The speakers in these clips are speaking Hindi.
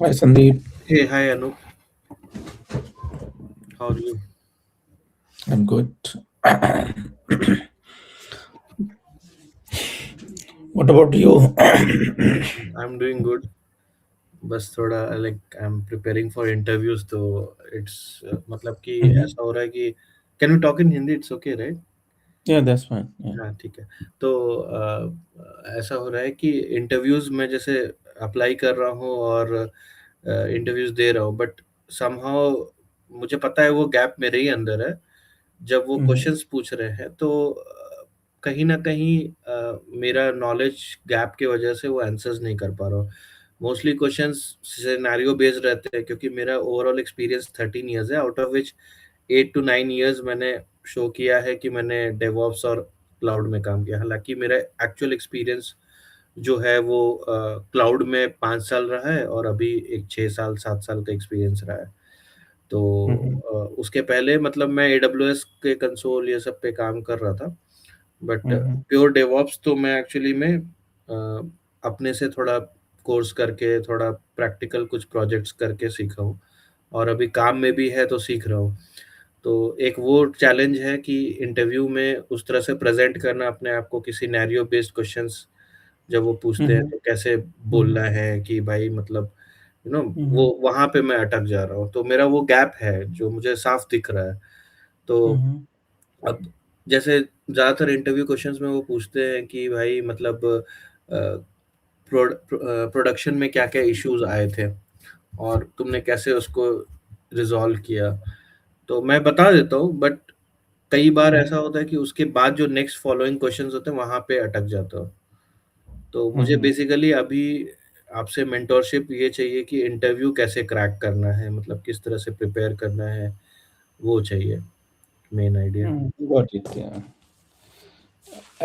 Hi Sandeep, Hey, hi Anup. How are you? I'm good. What about you? I'm doing good. बस थोड़ा like I am preparing for interviews तो इट्स मतलब कि Mhm. ऐसा हो रहा है कि can we talk in Hindi it's okay right? Yeah, that's fine. Yeah. हाँ ठीक है। तो ऐसा हो रहा है कि इंटरव्यूज में जैसे अप्लाई कर रहा हूँ और इंटरव्यूज दे रहा हूँ बट समहाउ मुझे पता है वो गैप मेरे ही अंदर है। जब वो Mhm. क्वेश्चंस पूछ रहे हैं तो कहीं न कहीं मेरा नॉलेज गैप की वजह से वो आंसर्स नहीं कर पा रहा हूँ। मोस्टली क्वेश्चंस सिनेरियो बेस्ड रहते हैं क्योंकि मेरा ओवरऑल एक्सपीरियंस 13 इयर्स है out of which 8 to 9 years मैंने शो किया है कि मैंने डेवऑप्स और क्लाउड में काम किया। हालाँकि मेरा एक्चुअल एक्सपीरियंस जो है वो क्लाउड में 5 साल रहा है और अभी एक 6 साल 7 साल का एक्सपीरियंस रहा है। तो Mhm. उसके पहले मतलब मैं एडब्ल्यूएस के कंसोल ये सब पे काम कर रहा था। But Mhm. प्योर डेवऑप्स तो मैं एक्चुअली में अपने से थोड़ा कोर्स करके, थोड़ा प्रैक्टिकल कुछ प्रोजेक्ट्स करके सीखा हूँ और अभी काम में भी है तो सीख रहा हूँ। तो एक वो चैलेंज है कि इंटरव्यू में उस तरह से प्रेज़ेंट करना अपने आप को कि सिनेरियो बेस्ड क्वेश्चंस जब वो पूछते हैं Mhm. तो कैसे बोलना Mhm. है कि भाई मतलब वो Mhm. वहाँ पे मैं अटक जा रहा हूँ। तो मेरा वो गैप है जो मुझे साफ दिख रहा है। तो Mhm. अब जैसे ज़्यादातर इंटरव्यू क्वेश्चंस में वो पूछते हैं कि भाई मतलब प्रोडक्शन में क्या-क्या इश्यूज़ आए थे और तुमने कैसे उसको रिज़ॉल्व किया? तो मैं बता देता हूँ बट कई बार ऐसा Mhm. होता है कि उसके बाद जो नेक्स्ट फॉलोइंग क्वेश्चंस होते हैं वहाँ पे अटक जाता हूँ। तो मुझे Mhm. बेसिकली अभी आपसे मेंटरशिप ये चाहिए कि इंटरव्यू कैसे क्रैक करना है, मतलब किस तरह से प्रिपेयर करना है, वो चाहिए main idea. Got it. Yeah.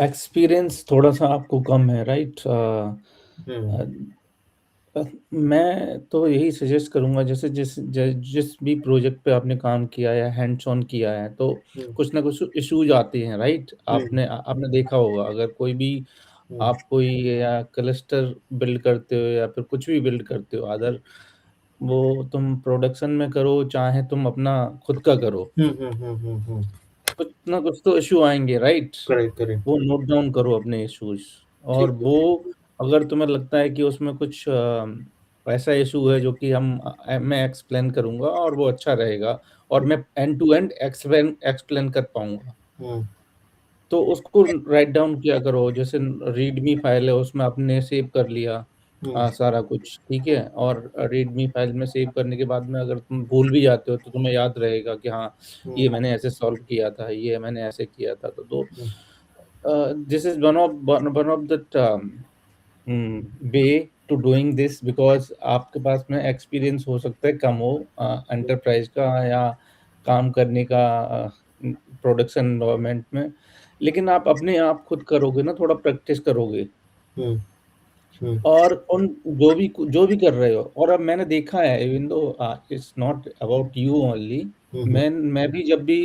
Experience थोड़ा सा आपको कम है, राइट? हुँ, मैं तो यही सजेस्ट करूंगा, जैसे जिस भी प्रोजेक्ट पे आपने काम किया है, हैंड्स ऑन किया है, तो हुँ, कुछ ना कुछ इश्यूज आते हैं, राइट? हुँ, आपने देखा होगा, अगर कोई भी हुँ, आप कोई या क्लस्टर बिल्ड करते हो या फिर कुछ भी बिल्ड करते हो, अदर वो तुम प्रोडक्शन में करो चाहे तुम अपना खुद का करो, हुँ, हुँ, हुँ, हुँ, हुँ। कुछ ना कुछ तो इश्यू आएंगे, राइट? Correct, correct. वो नोट डाउन करो अपने इश्यूज, और ठीक है। वो अगर तुम्हें लगता है कि उसमें कुछ ऐसा इशू है जो कि मैं एक्सप्लेन करूंगा और वो अच्छा रहेगा और मैं end to end explain explain कर पाऊंगा, हुँ, तो उसको राइट डाउन किया करो। जैसे रीडमी फाइल है, उसमें आपने सेव कर लिया हुँ, सारा कुछ, ठीक है? और रीडमी फाइल में सेव करने के बाद में अगर तुम भूल भी जाते हो तो तुम्हें याद रहेगा कि हाँ, हुँ, ये मैंने ऐसे सॉल्व किया था, ये मैंने ऐसे किया था। तो hmm, this is one of the way to doing this, because आपके पास में एक्सपीरियंस हो सकता है कम हो हुँ, एंटरप्राइज का या काम करने का प्रोडक्शन एनवायरनमेंट में, लेकिन आप अपने आप खुद करोगे ना, थोड़ा प्रैक्टिस करोगे हुँ, हुँ, और उन जो भी कर रहे हो। और अब मैंने देखा है, even though it's not about you only, hmm, hmm, मैं भी जब भी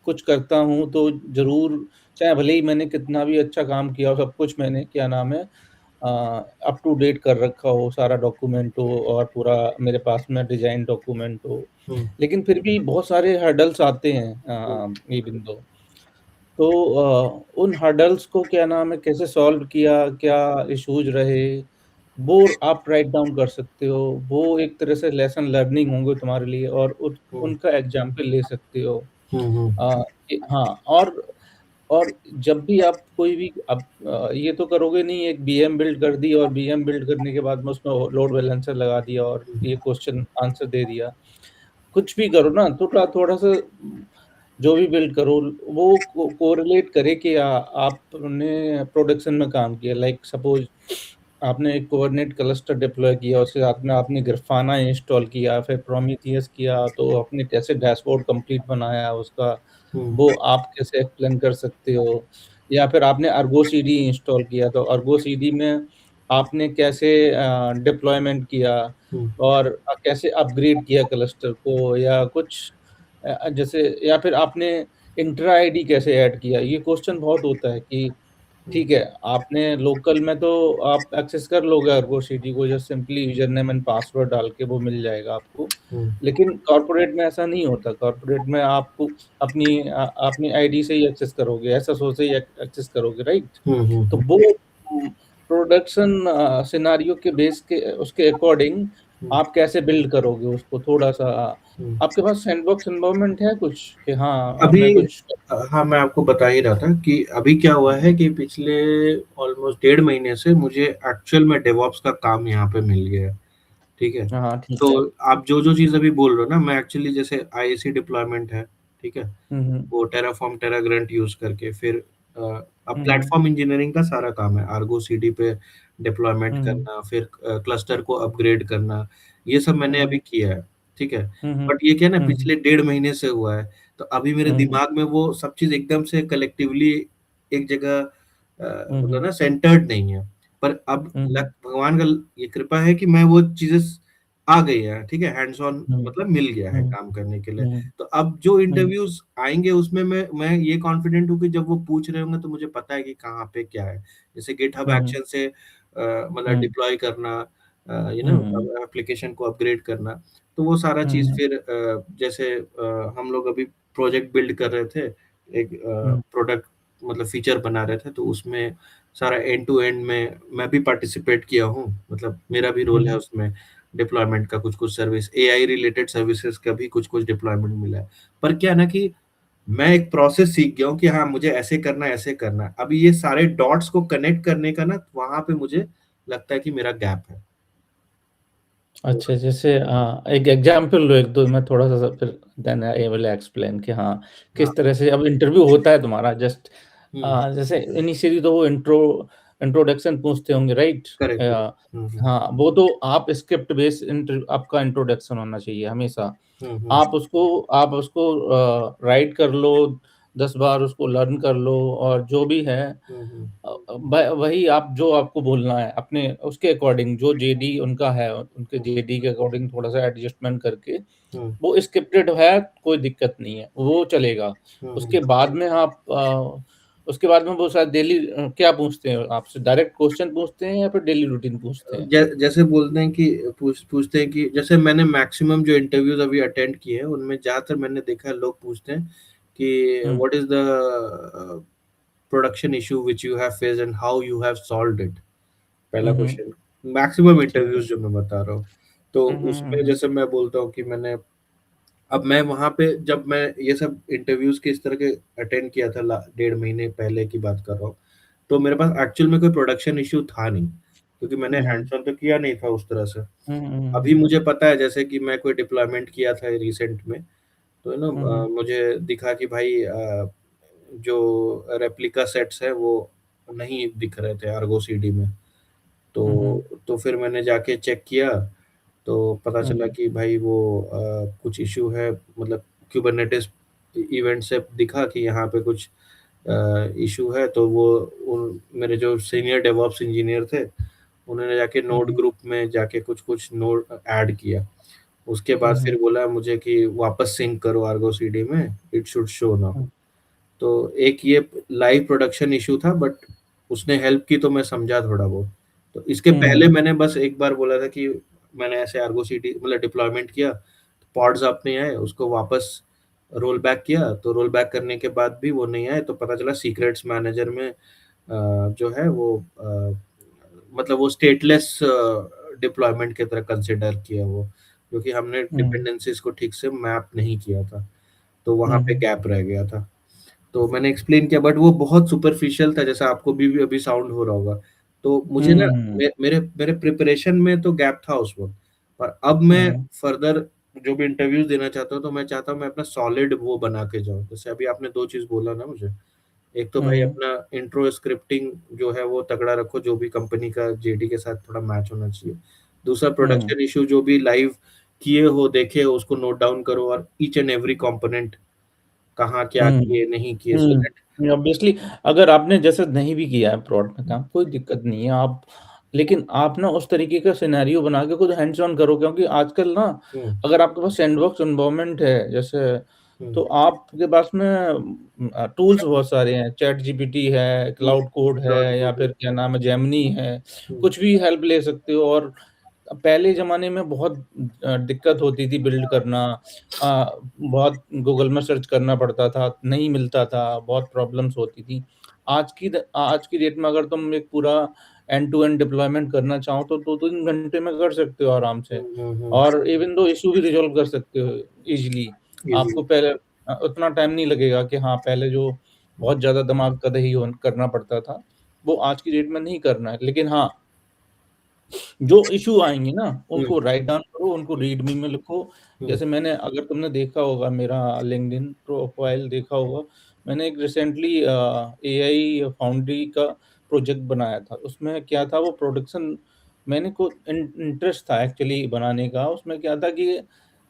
कुछ करता हूँ तो ज़रूर, चाहे भले ही मैंने कितना भी अच्छा काम किया हो, सब कुछ मैंने क्या नाम है अप टू डेट कर रखा हो, सारा डॉक्यूमेंट हो और पूरा मेरे पास में डिज़ाइन डॉक्यूमेंट हो, हुँ, लेकिन फिर भी बहुत सारे हर्डल्स आते हैं हुँ, इवन दो। तो उन हर्डल्स को क्या नाम है कैसे सॉल्व किया, क्या इश्यूज रहे, वो आप राइट डाउन कर सकते हो। वो एक तरह से लेसन लर्निंग होंगे तुम्हारे लिए और हुँ, उनका एग्जाम्पल ले सकते हो। हुँ, हुँ, हाँ, और जब भी आप कोई भी अब ये तो करोगे नहीं, एक बीएम बिल्ड कर दी और बीएम बिल्ड करने के बाद में उसमें लोड बैलेंसर लगा दिया और ये क्वेश्चन आंसर दे दिया। कुछ भी करो ना, थोड़ा-सा जो भी बिल्ड करो, वो कोरिलेट करे कि आपने प्रोडक्शन में काम किया। लाइक सपोज़ आपने एक कुबरनेट क्लस्टर डिप्लॉय किया, उसके साथ में आपने ग्राफाना इंस्टॉल किया, फिर प्रोमीथियस किया, तो आपने कैसे डैशबोर्ड कंप्लीट बनाया उसका, हुँ, वो आप कैसे एक्सप्लेन कर सकते हो? या फिर आपने अर्गो सीडी इंस्टॉल किया, तो अर्गो सीडी में आपने कैसे डिप्लॉयमेंट किया हुँ, और कैसे अपग्रेड किया क्लस्टर को, या कुछ जैसे, या फिर आपने इंट्रा आईडी कैसे ऐड किया? ये क्वेश्चन बहुत होता है कि हुँ, ठीक है, आपने लोकल में तो आप एक्सेस कर लोगे अर्गो सिटी को, just simply user name and password डाल के वो मिल जाएगा आपको। हुँ, लेकिन कॉर्पोरेट में ऐसा नहीं होता, कॉर्पोरेट में आपको अपनी आईडी से ही एक्सेस करोगे, एसएसओ से ही एक्सेस करोगे, राइट? हुँ, हुँ, तो हुँ, वो प्रोडक्शन सिनेरियो के बेस के उसके अकॉर्डिंग हुँ, आप कैसे बिल्ड करोगे उसको थोड़ा-सा हुँ। आपके पास सैंडबॉक्स एनवायरनमेंट है कुछ? कि हाँ, अभी मैं कुछ हाँ, मैं आपको बता ही रहा था कि अभी क्या हुआ है कि पिछले ऑलमोस्ट डेढ़ महीने से मुझे एक्चुअल में डेवऑप्स का काम यहाँ पे मिल गया है, ठीक है? हाँ, हाँ, ठीक है। तो आप जो-जो चीज़ अभी बोल रहे हो ना, मैं एक्चुअली जैसे आईएसी डिप्लॉयमेंट है, ठीक है? हुँ, हुँ। वो टेराफॉर्म, टेराग्रांट यूज़ करके फिर अब हुँ, हुँ। प्लेटफ़ॉर्म इंजीनियरिंग का सारा काम है, आर्गो सीडी पे डिप्लॉयमेंट हुँ, हुँ। करना, फिर क्लस्टर को अपग्रेड करना, ये सब हुँ, मैंने अभी हुँ। किया है, ठीक है? हुँ, हुँ। बट ये क्या है ना हुँ, हुँ। पिछले डेढ़ महीने से हुआ है, तो अभी मेरे हुँ, हुँ। दिमाग में वो सब चीज़ एकदम से कलेक्टिवली एक जगह हुँ, मतलब हुँ। ना सेंटर्ड नहीं है। पर अब हुँ, हुँ। लक भगवान का ये कृपा है कि मैं वो चीज़ें आ गई हैं, ठीक है? हैंड्स ऑन हुँ, मतलब मिल गया है हुँ, काम करने के लिए। हुँ, तो अब जो हुँ, इंटरव्यूज़ आएँगे उसमें मैं ये कॉन्फिडेंट हूँ कि जब वो पूछ रहे होंगे तो मुझे पता है कि कहाँ पे क्या है। जैसे गिटहब हुँ, हुँ, एक्शन से मतलब हुँ, डिप्लॉय करना हुँ, एप्लीकेशन को अपग्रेड करना। तो वो सारा चीज़ हुँ, फिर जैसे हम लोग अभी प्रोजेक्ट बिल्ड कर रहे थे, एक हुँ, प्रोडक्ट मतलब फीचर बना रहे थे, तो उसमें सारा एंड टू एंड में मैं भी पार्टिसिपेट किया हूँ। मतलब मेरा भी रोल है हुँ। उसमें। डिप्लॉयमेंट का कुछ-कुछ सर्विस, एआई रिलेटेड सर्विसेज़ का भी कुछ-कुछ डिप्लॉयमेंट मिला है। पर क्या है ना कि मैं एक प्रोसेस सीख गया हूँ कि हाँ, मुझे ऐसे करना है, ऐसे करना है। अभी ये सारे डॉट्स को कनेक्ट करने का ना वहाँ पे मुझे लगता है कि मेरा गैप है। तो अच्छा, जैसे एक एग्ज़ाम्पल लो 1-2 मैं थोड़ा-सा सा फिर देन आई विल एक्सप्लेन कि हाँ, हाँ, किस तरह से अब इंटरव्यू होता है तुम्हारा जस्ट हुँ, जैसे इनिशियली तो वो इंट्रोडक्शन पूछते होंगे, right? Correct, correct. Hmm, hmm. हाँ, वो तो आप स्क्रिप्ट बेस्ड आपका इंट्रोडक्शन होना चाहिए हमेशा। हुँ, हुँ। आप उसको राइट कर लो, 10 बार उसको लर्न कर लो और जो भी है हुँ, हुँ। व वही आप जो आपको बोलना है अपने उसके अकॉर्डिंग जो जेडी उनका है, उनके जेडी के अकॉर्डिंग थोड़ा-सा एडजस्टमेंट करके, हुँ, वो स्क्रिप्टेड है, कोई दिक्कत नहीं है, वो चलेगा। हुँ, हुँ। उसके बाद में उसके बाद में वो शायद डेली क्या पूछते हैं आपसे डायरेक्ट क्वेश्चन पूछते हैं या फिर डेली रूटीन पूछते हैं? जैसे बोलते हैं कि पूछते हैं कि जैसे मैंने मैक्सिमम जो इंटरव्यूज़ अभी अटेंड किए हैं, उनमें ज़्यादातर मैंने देखा है लोग पूछते हैं कि hmm, what is the production issue which you have faced and how you have solved it? पहला हुँ, हुँ, क्वेश्चन। मैक्सिमम ठीक है। इंटरव्यूज़ जो मैं बता रहा हूँ। तो हुँ, हुँ, हुँ, उसमें हुँ, जैसे मैं बोलता हूँ कि अब मैं वहाँ पे जब मैं ये सब इंटरव्यूज़ के इस तरह के अटेंड किया था ला डेढ़ महीने पहले की बात कर रहा हूँ। तो मेरे पास एक्चुअल में कोई प्रोडक्शन इश्यू था नहीं, क्योंकि मैंने हुँ, हुँ, हैंड्स ऑन तो किया नहीं था उस तरह से। हुँ, हुँ, अभी हुँ, मुझे पता है जैसे कि मैं कोई डिप्लॉयमेंट किया था रिसेंट में, तो हुँ, हुँ, मुझे दिखा कि भाई जो रेप्लिका सेट्स हैं वो नहीं दिख रहे थे आर्गो सीडी में। हुँ, हुँ, तो फिर मैंने जाके चेक किया, तो पता हुँ, चला हुँ, कि भाई वो कुछ इश्यू है मतलब कुबरनेटिस इवेंट से दिखा कि यहाँ पे कुछ इश्यू है, तो वो उन मेरे जो सीनियर डेवऑप्स इंजीनियर थे, उन्होंने जाके हुँ, नोड हुँ, ग्रुप में जाके कुछ-कुछ नोड ऐड किया। उसके हुँ, बाद हुँ, फिर बोला मुझे कि वापस सिंक करो आर्गो सीडी में, इट शुड शो नाउ। हुँ, तो एक ये लाइव प्रोडक्शन इश्यू था बट उसने हेल्प की तो मैं समझा थोड़ा बहुत। तो इसके हुँ, पहले हुँ, मैंने बस एक बार बोला था कि मैंने ऐसे आर्गो सीडी मतलब डिप्लॉयमेंट किया, पॉड्स अप नहीं आए, उसको वापस रोल बैक किया, तो रोल बैक करने के बाद भी वो नहीं आए, तो पता चला सीक्रेट्स मैनेजर में जो है वो मतलब वो स्टेटलेस डिप्लॉयमेंट की तरह कंसिडर किया वो, क्योंकि हमने हुँ, डिपेंडेंसीज़ को ठीक से मैप नहीं किया था, तो वहाँ हुँ, पे हुँ, गैप रह गया था। तो मैंने एक्सप्लेन किया बट वो बहुत सुपरफिशियल था जैसा आपको भी अभी साउंड हो रहा होगा। तो मुझे ना हुँ, मेरे मेरे प्रिपरेशन में तो गैप था उस वक़्त। पर अब मैं हुँ, फर्दर जो भी इंटरव्यूज़ देना चाहता हूँ तो मैं चाहता हूँ मैं अपना सॉलिड वो बना के जाऊँ। जैसे अभी आपने 2 चीज़ बोला ना मुझे, एक तो भाई हुँ, अपना इंट्रो स्क्रिप्टिंग जो है वो तगड़ा रखो, जो भी कंपनी का जेडी के साथ थोड़ा मैच होना चाहिए। दूसरा हुँ, प्रोडक्शन इश्यू जो भी लाइव किए हो, देखे हो उसको नोट डाउन करो और ईच एंड एवरी कंपोनेंट कहाँ क्या हुँ, किए, नहीं किए सो दैट हुँ, ऑब्वियसली अगर आपने जैसे नहीं भी किया है प्रोड में काम, कोई दिक्कत नहीं है आप लेकिन आप ना उस तरीके का सिनेरियो बना के खुद हैंड्स ऑन करो क्योंकि आजकल ना हुँ, अगर आपके पास सैंडबॉक्स एनवायरनमेंट है, जैसे हुँ। तो आपके पास में टूल्स बहुत सारे हैं, चैट जीपीटी है, हुँ, क्लाउड कोड है क्लाउड या कोडिंग। फिर क्या नाम है जेमिनी है, हुँ, कुछ भी हेल्प ले सकते हो। और पहले ज़माने में बहुत दिक्कत होती थी बिल्ड करना, बहुत गूगल में सर्च करना पड़ता था, नहीं मिलता था, बहुत प्रॉब्लम्स होती थी। आज की डेट में अगर तुम एक पूरा एंड टू एंड डिप्लॉयमेंट करना चाहो तो 2-3 घंटे में कर सकते हो आराम से। हुँ, हुँ, हुँ। और इवन दो इश्यू भी रिज़ॉल्व कर सकते हो ईज़िली। ईज़ी। आपको पहले उतना टाइम नहीं लगेगा कि हाँ, पहले जो बहुत ज़्यादा दिमाग का दही होन करना पड़ता था, वो आज की डेट में नहीं करना है। लेकिन हाँ, जो इश्यू आएँगे ना, हुँ, उनको राइट डाउन करो, उनको रीडमी में लिखो। हुँ, जैसे मैंने अगर तुमने देखा होगा मेरा लिंक्डइन प्रोफाइल देखा होगा, मैंने एक रिसेंटली एआई फाउंड्री का प्रोजेक्ट बनाया था। उसमें क्या था वो प्रोडक्शन मैंने को इंटरेस्ट था एक्चुअली बनाने का। उसमें क्या था कि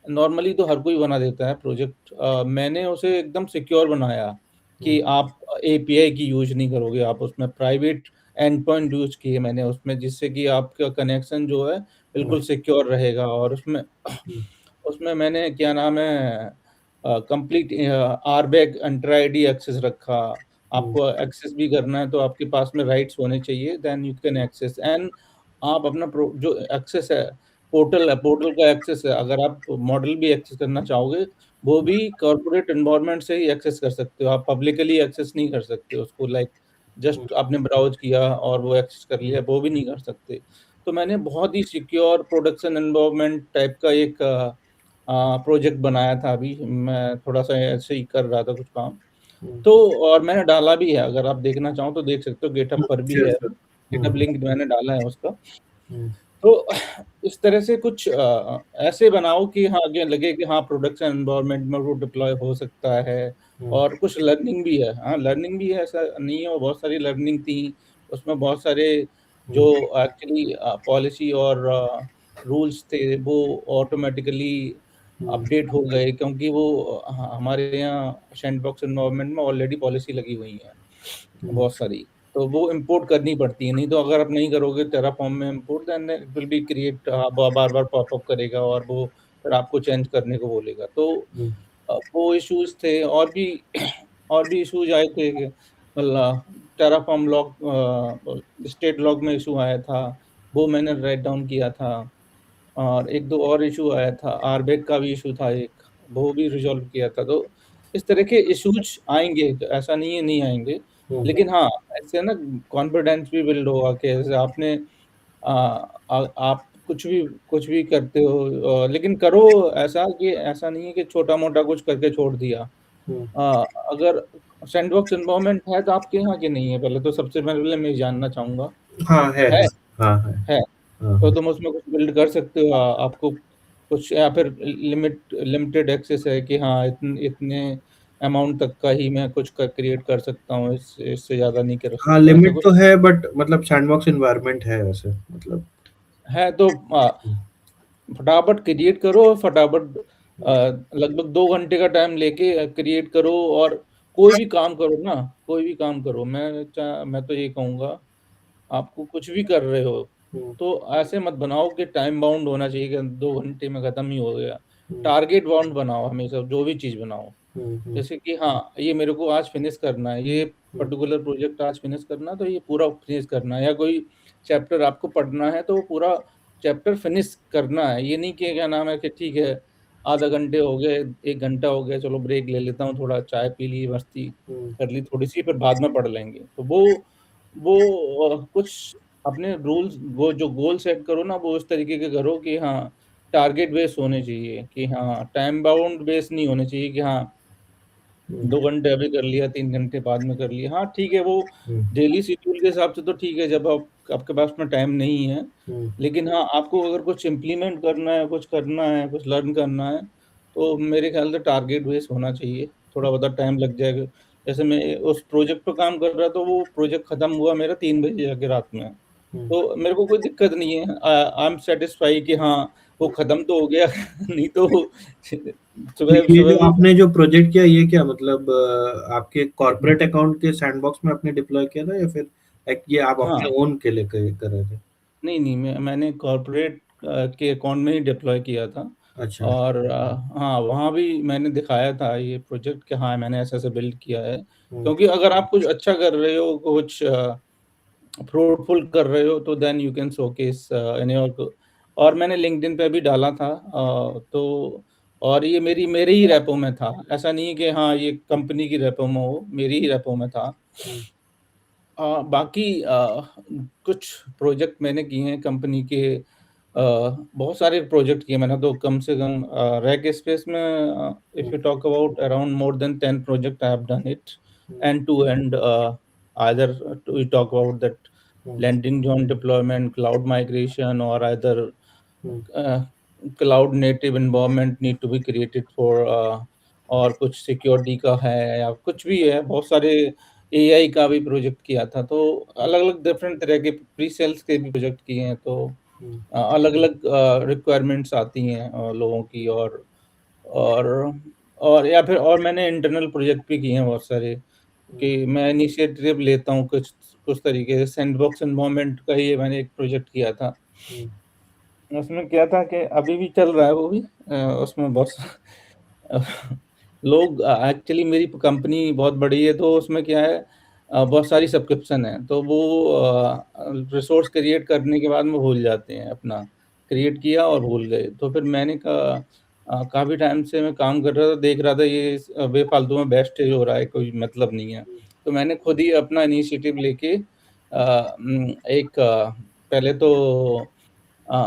नॉर्मली तो हर कोई बना देता है प्रोजेक्ट, मैंने उसे एकदम सिक्योर बनाया हुँ, कि आप एपीआई की यूज़ नहीं करोगे, आप उसमें प्राइवेट एंड पॉइंट यूज़ किए मैंने उसमें, जिससे कि आपका कनेक्शन जो है हुँ, बिल्कुल सिक्योर रहेगा। और उसमें हुँ, उसमें मैंने क्या नाम है कंप्लीट आरबैग इंटर आईडी एक्सेस रखा। हुँ, आपको एक्सेस भी करना है तो आपके पास में राइट्स होने चाहिए, then you can access. And आप अपना जो एक्सेस है, पोर्टल है, पोर्टल का एक्सेस है, अगर आप मॉडल भी एक्सेस करना चाहोगे, वो भी कॉर्पोरेट एनवायरनमेंट से ही एक्सेस कर सकते हो। आप पब्लिकली एक्सेस नहीं कर सकते उसको, लाइक हुँ, जस्ट आपने ब्राउज़ किया और वो एक्सेस कर हुँ, लिया, वो भी नहीं कर सकते। तो मैंने बहुत ही सिक्योर प्रोडक्शन एनवायरनमेंट टाइप का एक प्रोजेक्ट बनाया था अभी, मैं थोड़ा-सा ऐसे ही कर रहा था कुछ काम। हुँ, तो और मैंने डाला भी है, अगर आप देखना चाहो तो देख सकते हो, गिटहब हुँ, पर भी श्योर, है श्योर। वो, हुँ, गिटहब लिंक मैंने डाला है उसका। हुँ, तो इस तरह से कुछ ऐसे बनाओ कि हाँ, आगे लगे कि हाँ, प्रोडक्शन एनवायरनमेंट में वो डिप्लॉय हो सकता है। हुँ, और कुछ लर्निंग भी है। हाँ, लर्निंग भी है, ऐसा नहीं है, वो बहुत सारी लर्निंग थी। उसमें बहुत सारे जो हुँ, एक्चुअली पॉलिसी और रूल्स थे, वो ऑटोमैटिकली हुँ, अपडेट हो गए, क्योंकि वो हमारे यहाँ सैंडबॉक्स एनवायरनमेंट में ऑलरेडी पॉलिसी लगी हुई है, हुँ, बहुत सारी। तो वो इम्पोर्ट करनी पड़ती है, नहीं तो अगर आप नहीं करोगे टेराफॉर्म में import, then it will be create बार-बार पॉपअप करेगा और वो फिर आपको चेंज करने को बोलेगा। तो हुँ, वो इश्यूज़ थे और भी और भी इश्यूज़ आए थे कि टेराफॉर्म लॉग स्टेट लॉग में इश्यू आया था, वो मैंने राइट डाउन किया था। और 1-2 और इश्यू आया था, आरबैक का भी इश्यू था एक, वो भी रिज़ॉल्व किया था। तो इस तरह के इश्यूज़ आएँगे, तो ऐसा नहीं है नहीं आएँगे। हुँ, लेकिन हाँ, इससे ना कॉन्फिडेंस भी बिल्ड होगा कि जैसे आपने आप कुछ भी करते हो, लेकिन करो ऐसा कि ऐसा नहीं है कि छोटा-मोटा कुछ करके छोड़ दिया। हुँ। अगर सैंडबॉक्स एनवायरनमेंट है तो आपके यहाँ कि नहीं है? पहले तो सबसे पहले मैं ये जानना चाहूँगा। हाँ, है? है। हाँ, है। है। हाँ, तो हाँ। तुम उसमें कुछ बिल्ड कर सकते हो, आपको कुछ या फिर लिमिटेड एक्सेस है कि हाँ, इतने अमाउंट तक का ही मैं कुछ क्रिएट कर सकता हूँ, इससे ज़्यादा नहीं कर हाँ, सकता, ऐसा लिमिट कुछ तो है बट मतलब सैंडबॉक्स एनवायरनमेंट है वैसे मतलब। है? तो हुँ, फटाफट क्रिएट करो और फटाफट हुँ, लगभग 2 घंटे का टाइम लेके क्रिएट करो और कोई भी काम करो ना, कोई भी काम करो। मैं तो ये कहूँगा, आपको कुछ भी कर रहे हो, हुँ, तो ऐसे मत बनाओ कि टाइम बाउंड होना चाहिए कि 2 घंटे में खत्म ही हो गया। हुँ, टारगेट बाउंड बनाओ हमेशा, जो भी चीज़ बनाओ। हुँ, हुँ, जैसे कि हाँ, ये मेरे को आज फिनिश करना है, ये हुँ, पर्टिकुलर प्रोजेक्ट आज फिनिश करना है, तो ये पूरा फिनिश करना है, या कोई चैप्टर आपको पढ़ना है, तो वो पूरा चैप्टर फिनिश करना है। ये नहीं कि क्या नाम है कि ठीक है, आधा घंटे हो गए, 1 घंटा हो गया, चलो ब्रेक ले लेता हूँ, थोड़ा चाय पी ली, मस्ती हुँ, कर ली थोड़ी-सी, फिर बाद में पढ़ लेंगे। तो वो कुछ अपने रूल्स, वो जो गोल सेट करो ना, वो इस तरीके के करो कि हाँ, टारगेट बेस्ड होने चाहिए कि हाँ, टाइम बाउंड बेस्ड नहीं होने चाहिए कि हाँ, हुँ, 2 घंटे अभी कर लिया, 3 घंटे बाद में कर लिया। हाँ, ठीक है, वो हुँ, डेली शेड्यूल के हिसाब से तो ठीक है, जब आपके पास में टाइम नहीं है। हुँ, लेकिन हाँ, आपको अगर कुछ इम्प्लीमेंट करना है, कुछ करना है, कुछ लर्न करना है, तो मेरे ख़्याल से टारगेट बेस्ड होना चाहिए। थोड़ा बहुत टाइम लग जाएगा। जैसे मैं उस प्रोजेक्ट पे काम कर रहा था, वो प्रोजेक्ट खत्म हुआ मेरा 3 बजे जाके रात में। हुँ। तो मेरे को कोई दिक्कत नहीं है। आई एम सैटिस्फाई कि हाँ, वो खत्म तो हो गया नहीं तो सुबह ये सुबह जो वो आपने जो प्रोजेक्ट किया ये क्या मतलब आपके कॉर्पोरेट अकाउंट के सैंडबॉक्स में आपने डिप्लॉय किया था या फिर एक ये आप हाँ। अपने ओन के लिए कर रहे थे? नहीं, नहीं, मैंने कॉर्पोरेट के अकाउंट में ही डिप्लॉय किया था। अच्छा। और हाँ, वहाँ भी मैंने दिखाया था ये प्रोजेक्ट कि हाँ, मैंने ऐसे-ऐसे बिल्ड किया है। हुँ, क्योंकि अगर आप कुछ अच्छा कर रहे हो, कुछ फ्रूटफुल कर रहे हो, तो then you can showcase in your. और मैंने लिंक्डइन पे भी डाला था, तो और ये मेरे ही रेपो में था। ऐसा नहीं है कि हाँ, ये कंपनी की रेपो में हो, मेरी ही रेपो में था। हुँ, बाकी कुछ प्रोजेक्ट मैंने किए हैं कंपनी के। बहुत सारे प्रोजेक्ट किए मैंने, तो कम से कम रैक स्पेस में hmm, if you talk about around more than 10 project I have done it hmm, end to end. Either we talk about that hmm, landing zone deployment, cloud migration, or either hmm, cloud native environment need to be created for और कुछ सिक्योरिटी का है या कुछ भी है। बहुत सारे एआई का भी प्रोजेक्ट किया था, तो अलग-अलग डिफरेंट तरह के प्री सेल्स के भी प्रोजेक्ट किए हैं। तो हुँ, अलग-अलग रिक्वायरमेंट्स आती हैं लोगों की। और और या फिर और मैंने इंटरनल प्रोजेक्ट भी किए हैं बहुत सारे, हुँ, कि मैं इनिशिएटिव लेता हूँ कुछ कुछ तरीके से। सैंडबॉक्स एनवायरनमेंट का ही मैंने एक प्रोजेक्ट किया था। हुँ, उसमें क्या था कि अभी भी चल रहा है वो भी। उसमें बहुत अ, लोग एक्चुअली मेरी कंपनी बहुत बड़ी है, तो उसमें क्या है, बहुत सारी सब्सक्रिप्शन है, तो वो रिसोर्स क्रिएट करने के बाद में भूल जाते हैं अपना। क्रिएट किया और भूल गए। तो फिर मैंने कहा, काफ़ी टाइम से मैं काम कर रहा था, देख रहा था ये बेफ़ालतू में वेस्टेज हो रहा है, कोई मतलब नहीं है। तो मैंने खुद ही अपना इनिशिएटिव लेके एक पहले तो अ,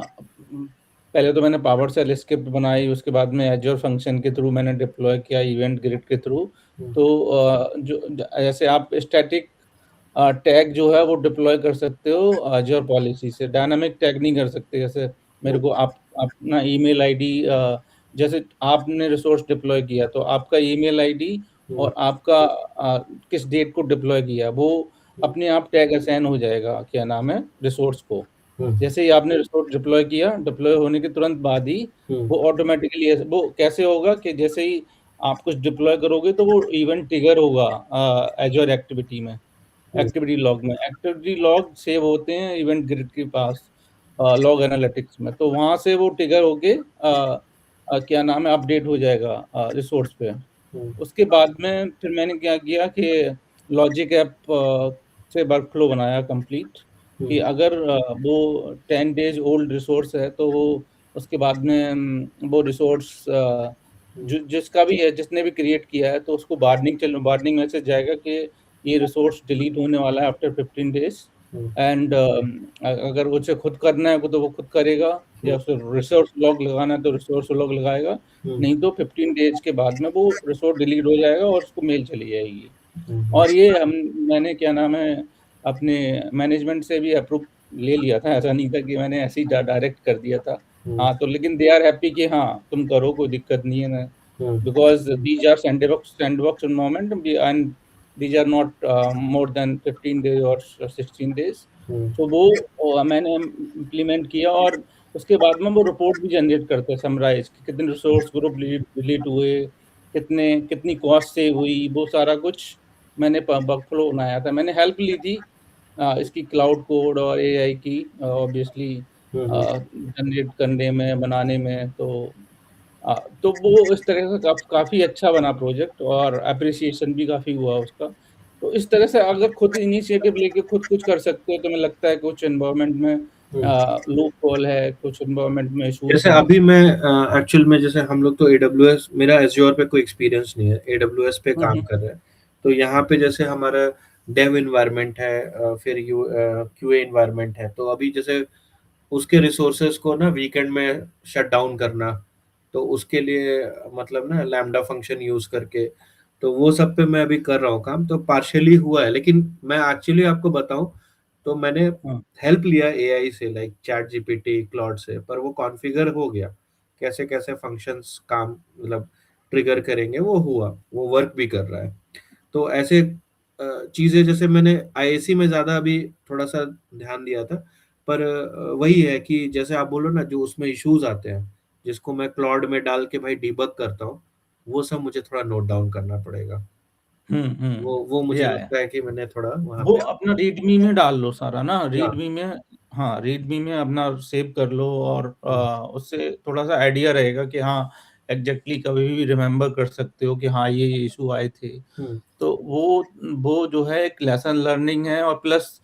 उम, पहले तो मैंने पावर शेल स्क्रिप्ट बनाई, उसके बाद में एज़्योर फ़ंक्शन के थ्रू मैंने डिप्लॉय किया इवेंट ग्रिड के थ्रू। हुँ, तो जो ज ऐसे आप स्टैटिक टैग जो है वो डिप्लॉय कर सकते हो एज़्योर पॉलिसी से, डायनामिक टैग नहीं कर सकते। जैसे मेरे हुँ, को आप अपना ईमेल आईडी, जैसे आपने रिसोर्स डिप्लॉय किया, तो आपका ईमेल आईडी हुँ, और आपका किस डेट को डिप्लॉय किया, वो हुँ, अपने आप टैग असाइन हो जाएगा, क्या नाम है, रिसोर्स को। हुँ, जैसे ही आपने रिसोर्स डिप्लॉय किया, डिप्लॉय होने के तुरंत बाद ही हुँ, वो ऑटोमैटिकली वो कैसे होगा कि जैसे ही आप कुछ डिप्लॉय करोगे, तो वो इवेंट ट्रिगर होगा एज़्योर एक्टिविटी में, हुँ, एक्टिविटी लॉग में। एक्टिविटी लॉग सेव होते हैं इवेंट ग्रिड के पास, लॉग एनालिटिक्स में। तो वहाँ से वो ट्रिगर होके क्या नाम है, अपडेट हो जाएगा रिसोर्स पे। हुँ, उसके बाद में फिर मैंने क्या किया कि लॉजिक ऐप से वर्कफ़्लो बनाया कंप्लीट, हुँ, कि अगर वो 10 डेज़ ओल्ड रिसोर्स है, तो वो उसके बाद में वो रिसोर्स हुँ, जिसका भी है, जिसने भी क्रिएट किया है, तो उसको वार्निंग मैसेज जाएगा कि ये रिसोर्स डिलीट होने वाला है आफ्टर 15 डेज़। हुँ, एंड अगर उसे खुद करना है, तो वो खुद करेगा, या हुँ, उसे रिसोर्स लॉग लगाना है, तो रिसोर्स लॉग लगाएगा। हुँ, नहीं तो 15 डेज़ के बाद में वो रिसोर्स डिलीट हो जाएगा और उसको मेल चली जाएगी। हुँ, हुँ, और ये मैंने क्या नाम है, अपने मैनेजमेंट से भी अप्रूव ले लिया था, ऐसा नहीं था कि मैंने ऐसे ही डायरेक्ट कर दिया था। हुँ, हाँ, तो लेकिन दे आर हैप्पी कि हाँ, तुम करो, कोई दिक्कत नहीं है ना, hmm, because these are sandbox environment and these are not more than 15 days और 16 डेज़। हुँ, तो वो मैंने इम्प्लीमेंट किया, और उसके बाद में वो रिपोर्ट भी जनरेट करते हैं, समराइज़ कि कितने रिसोर्स ग्रुप डिलीट हुए, कितनी कॉस्ट सेव हुई, वो सारा कुछ मैंने वर्कफ़्लो बनाया था। मैंने हेल्प ली थी इसकी क्लाउड कोड और एआई की ऑब्वियसली हुँ, हुँ, जनरेट करने में, बनाने में। तो वो इस तरह से काफ़ी अच्छा बना प्रोजेक्ट, और एप्रिसिएशन भी काफ़ी हुआ उसका। तो इस तरह से अगर खुद इनिशिएटिव लेके खुद कुछ कर सकते हो, तो मुझे लगता है कुछ एनवायरनमेंट में हुँ। लूप होल है, कुछ एनवायरनमेंट में इश्यूज़ जैसे हैं। अभी मैं एक्चुअल में जैसे हम लोग तो एडब्ल्यूएस मेरा एज़्योर पे कोई एक्सपीरियंस नहीं है, एडब्ल्यूएस पे हुँ, काम हुँ। कर रहे हैं। तो यहाँ पे जैसे हमारा डेव एनवायरनमेंट है फिर क्यूए एनवायरनमेंट है। तो अभी जैसे उसके रिसोर्सेज़ को ना वीकेंड में शट डाउन करना, तो उसके लिए मतलब ना लैम्बडा फंक्शन यूज़ करके, तो वो सब पे मैं अभी कर रहा हूँ काम, तो पार्शियली हुआ है। लेकिन मैं एक्चुअली आपको बताऊँ, तो मैंने हाँ। हेल्प लिया एआई से लाइक चैटजीपीटी, क्लॉड से, पर वो कॉन्फ़िगर हो गया। कैसे-कैसे फंक्शंस काम मतलब ट्रिगर करेंगे वो हुआ, वो वर्क भी कर रहा है। तो ऐसे चीज़ें जैसे मैंने आईएसी में ज़्यादा अभी थोड़ा-सा ध्यान दिया था, पर वही है कि जैसे आप बोलो ना जो उसमें इश्यूज़ आते हैं, जिसको मैं क्लॉड में डाल के भाई डिबग करता हूँ, वो सब मुझे थोड़ा नोट डाउन करना पड़ेगा। हुँ, वो हुँ। वो मुझे या। लगता है कि मैंने थोड़ा वहाँ वो पे अपना रीडमी में डाल लो सारा ना, हाँ, रीडमी में। हाँ, रीडमी में अपना सेव कर लो और उससे थोड़ा-सा आइडिया रहेगा कि हाँ, एग्ज़ैक्टली कभी भी रिमेंबर कर सकते हो कि हाँ, ये इश्यू आए थे। हुँ, तो वो जो है एक लेसन लर्निंग है और प्लस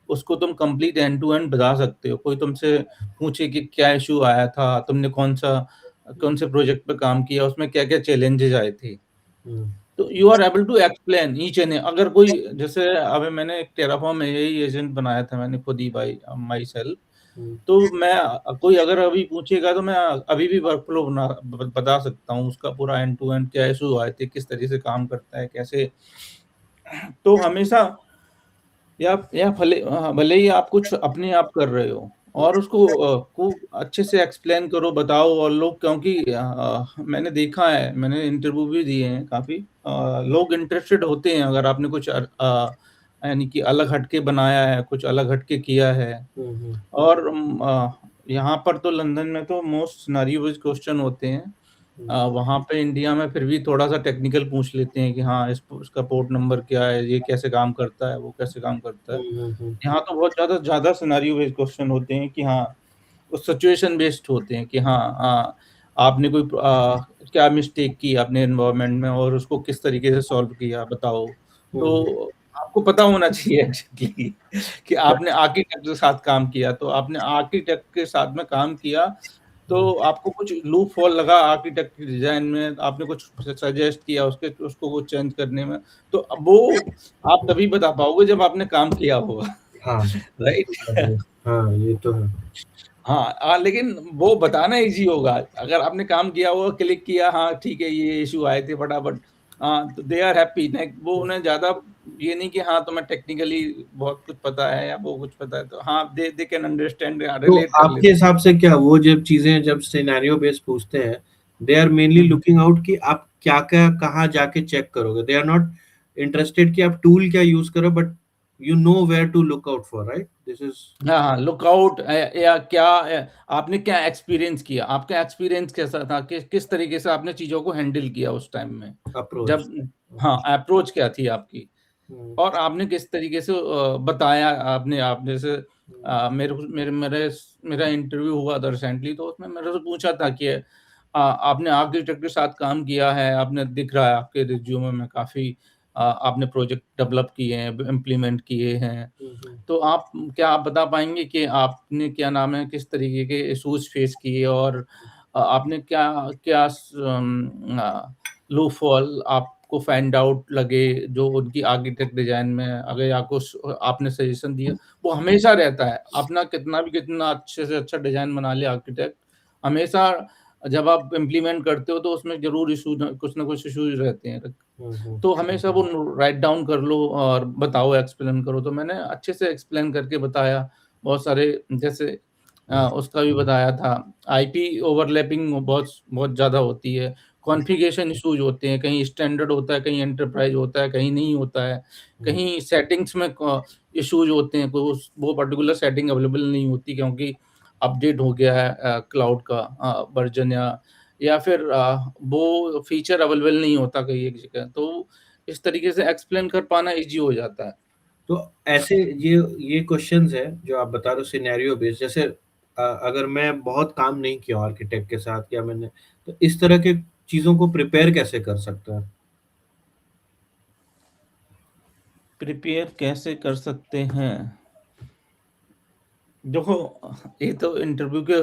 उसको तुम कंप्लीट एंड टू एंड बता सकते हो। कोई तुमसे पूछे कि क्या इश्यू आया था, तुमने कौन से प्रोजेक्ट पे काम किया, उसमें क्या-क्या चैलेंजेज़ आए थे। हुँ, तो you are able to explain each and अगर कोई जैसे अभी मैंने एक टेराफॉर्म एआई एजेंट बनाया था मैंने खुद ही बाय माई सेल्फ। हुँ, तो मैं कोई अगर अभी पूछेगा तो मैं अभी भी वर्कफ़्लो बता सकता हूँ उसका पूरा एंड टू एंड क्या इश्यू आए थे, किस तरीके से काम करता है, कैसे। तो हमेशा भले ही आप कुछ अपने आप कर रहे हो और उसको को अच्छे से एक्सप्लेन करो, बताओ और लोग क्योंकि मैंने देखा है, मैंने इंटरव्यू भी दिए हैं काफ़ी लोग इंटरेस्टेड होते हैं अगर आपने कुछ यानी कि अलग हट के बनाया है, कुछ अलग हट के किया है। हुँ, हुँ, और यहाँ पर तो लंदन में तो मोस्ट सिनेरियो बेस्ड क्वेश्चन होते हैं। हुँ, वहाँ पे इंडिया में फिर भी थोड़ा-सा टेक्निकल पूछ लेते हैं कि हाँ, इसका पोर्ट नंबर क्या है, ये कैसे काम करता है, वो कैसे काम करता है। हुँ, हुँ, हुँ, यहाँ तो बहुत ज़्यादा सिनेरियो बेस्ड क्वेश्चन होते हैं कि हाँ, वो सिचुएशन बेस्ड होते हैं कि हाँ, आपने क्या मिस्टेक की आपने एनवायरनमेंट में और उसको किस तरीके से सॉल्व किया बताओ। हुँ, हुँ, तो आपको पता होना चाहिए एक्चुअली कि आपने आर्किटेक्ट के साथ काम किया, तो आपने आर्किटेक्ट के साथ में काम किया, तो आपको कुछ लूप होल लगा आर्किटेक्ट की डिज़ाइन में, आपने कुछ सजेस्ट किया उसको कुछ चेंज करने में, तो अब वो आप तभी बता पाओगे जब आपने काम किया होगा। हाँ, ये तो बात राइट? है। हाँ, ये तो है। हाँ, लेकिन वो बताना ईज़ी होगा। अगर आपने काम किया होगा, क्लिक किया, हाँ, ठीक है, ये इश्यू आए थे फटाफट। हाँ, तो दे आर हैप्पी ने वो उन्हें ज़्यादा ये नहीं कि हाँ, तुम्हें टेक्निकली बहुत कुछ पता है या वो कुछ पता है, तो हाँ, दे कैन अंडरस्टैंड तो रिलेट कर आपके लेते हिसाब से क्या वो जब चीज़ें जब सिनेरियो बेस्ड पूछते हैं, दे आर मेनली हैं। लुकिंग आउट कि आप क्या-क्या कहाँ जाके चेक करोगे? दे आर नॉट इंटरेस्टेड कि आप टूल क्या यूज़ करो but you know where to look out for right? This is हाँ, हाँ, लुकआउट या क्या आपने क्या एक्सपीरियंस किया? आपका एक्सपीरियंस कैसा था? किस तरीके से आपने चीज़ों को हैंडल किया उस टाइम में? अप्रोच। जब हाँ, अप्रोच क्या थी आपकी? हुँ, और आपने किस तरीके से बताया आपने आप जैसे हुँ, मेरे को मेरा इंटरव्यू हुआ था रिसेंटली तो उसमें मेरे से पूछा था कि आपने आर्किटेक्ट के साथ काम किया है, आपने दिख रहा है आपके रिज़्यूमे में काफ़ी आपने प्रोजेक्ट डेवलप किए हैं, इम्प्लीमेंट किए हैं। हुँ, हुँ, तो क्या आप बता पाएँगे कि आपने क्या नाम है, किस तरीके के इश्यूज़ फेस किए और आपने क्या क्या लूपहॉल आपको फाइंड आउट लगे जो उनकी आर्किटेक्ट डिज़ाइन में अगर या कुछ आपने सजेशन दिया, वो हमेशा रहता है। अपना कितना अच्छे से अच्छा डिज़ाइन बना ले आर्किटेक्ट, हमेशा जब आप इम्प्लीमेंट करते हो तो उसमें ज़रूर कुछ ना कुछ इश्यूज़ रहते हैं। हुँ, हुँ, तो हमेशा वो राइट डाउन कर लो और बताओ, एक्सप्लेन करो। तो मैंने अच्छे से एक्सप्लेन करके बताया। बहुत सारे जैसे हुँ, उसका भी बताया था। आईपी ओवरलैपिंग बहुत बहुत ज़्यादा होती है। कॉन्फ़िगरेशन इश्यूज़ होते हैं, कहीं स्टैंडर्ड होता है, कहीं एंटरप्राइज़ होता है, कहीं नहीं होता है। हुँ, कहीं सेटिंग्स में इश्यूज़ होते हैं, वो पर्टिकुलर सेटिंग अवेलेबल नहीं होती क्योंकि अपडेट हो गया है क्लाउड का वर्ज़न या फिर वो फीचर अवेलेबल नहीं होता कहीं एक जगह, तो इस तरीके से एक्सप्लेन कर पाना ईज़ी हो जाता है। तो ऐसे ये क्वेश्चंस हैं जो आप बता रहे हो सिनेरियो बेस्ड जैसे अगर मैं बहुत काम नहीं किया आर्किटेक्ट के साथ या मैंने तो इस तरह के चीज़ों को प्रिपेयर कैसे कर सकते हैं? प्रिपेयर कैसे कर सकते हैं? देखो, ये तो इंटरव्यू के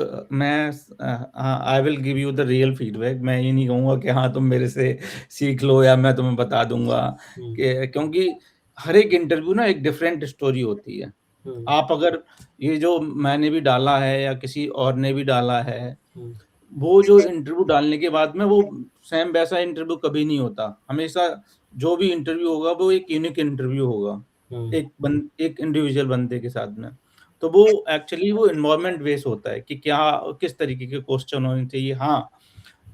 I will give you the real feedback. मैं ये नहीं कहूँगा कि हाँ, तुम मेरे से सीख लो या मैं तुम्हें बता दूँगा हुँ, कि क्योंकि हर एक इंटरव्यू ना एक डिफरेंट स्टोरी होती है। हुँ, आप अगर ये जो मैंने भी डाला है या किसी और ने भी डाला है, हुँ, वो जो इंटरव्यू डालने के बाद में वो सेम वैसा इंटरव्यू कभी नहीं होता। हमेशा जो भी इंटरव्यू होगा वो एक यूनिक इंटरव्यू होगा। हुँ, एक इंडिविजुअल बंदे के साथ में। तो वो एक्चुअली वो एनवायरनमेंट बेस्ड होता है कि किस तरीके के क्वेश्चन होने चाहिए। हाँ,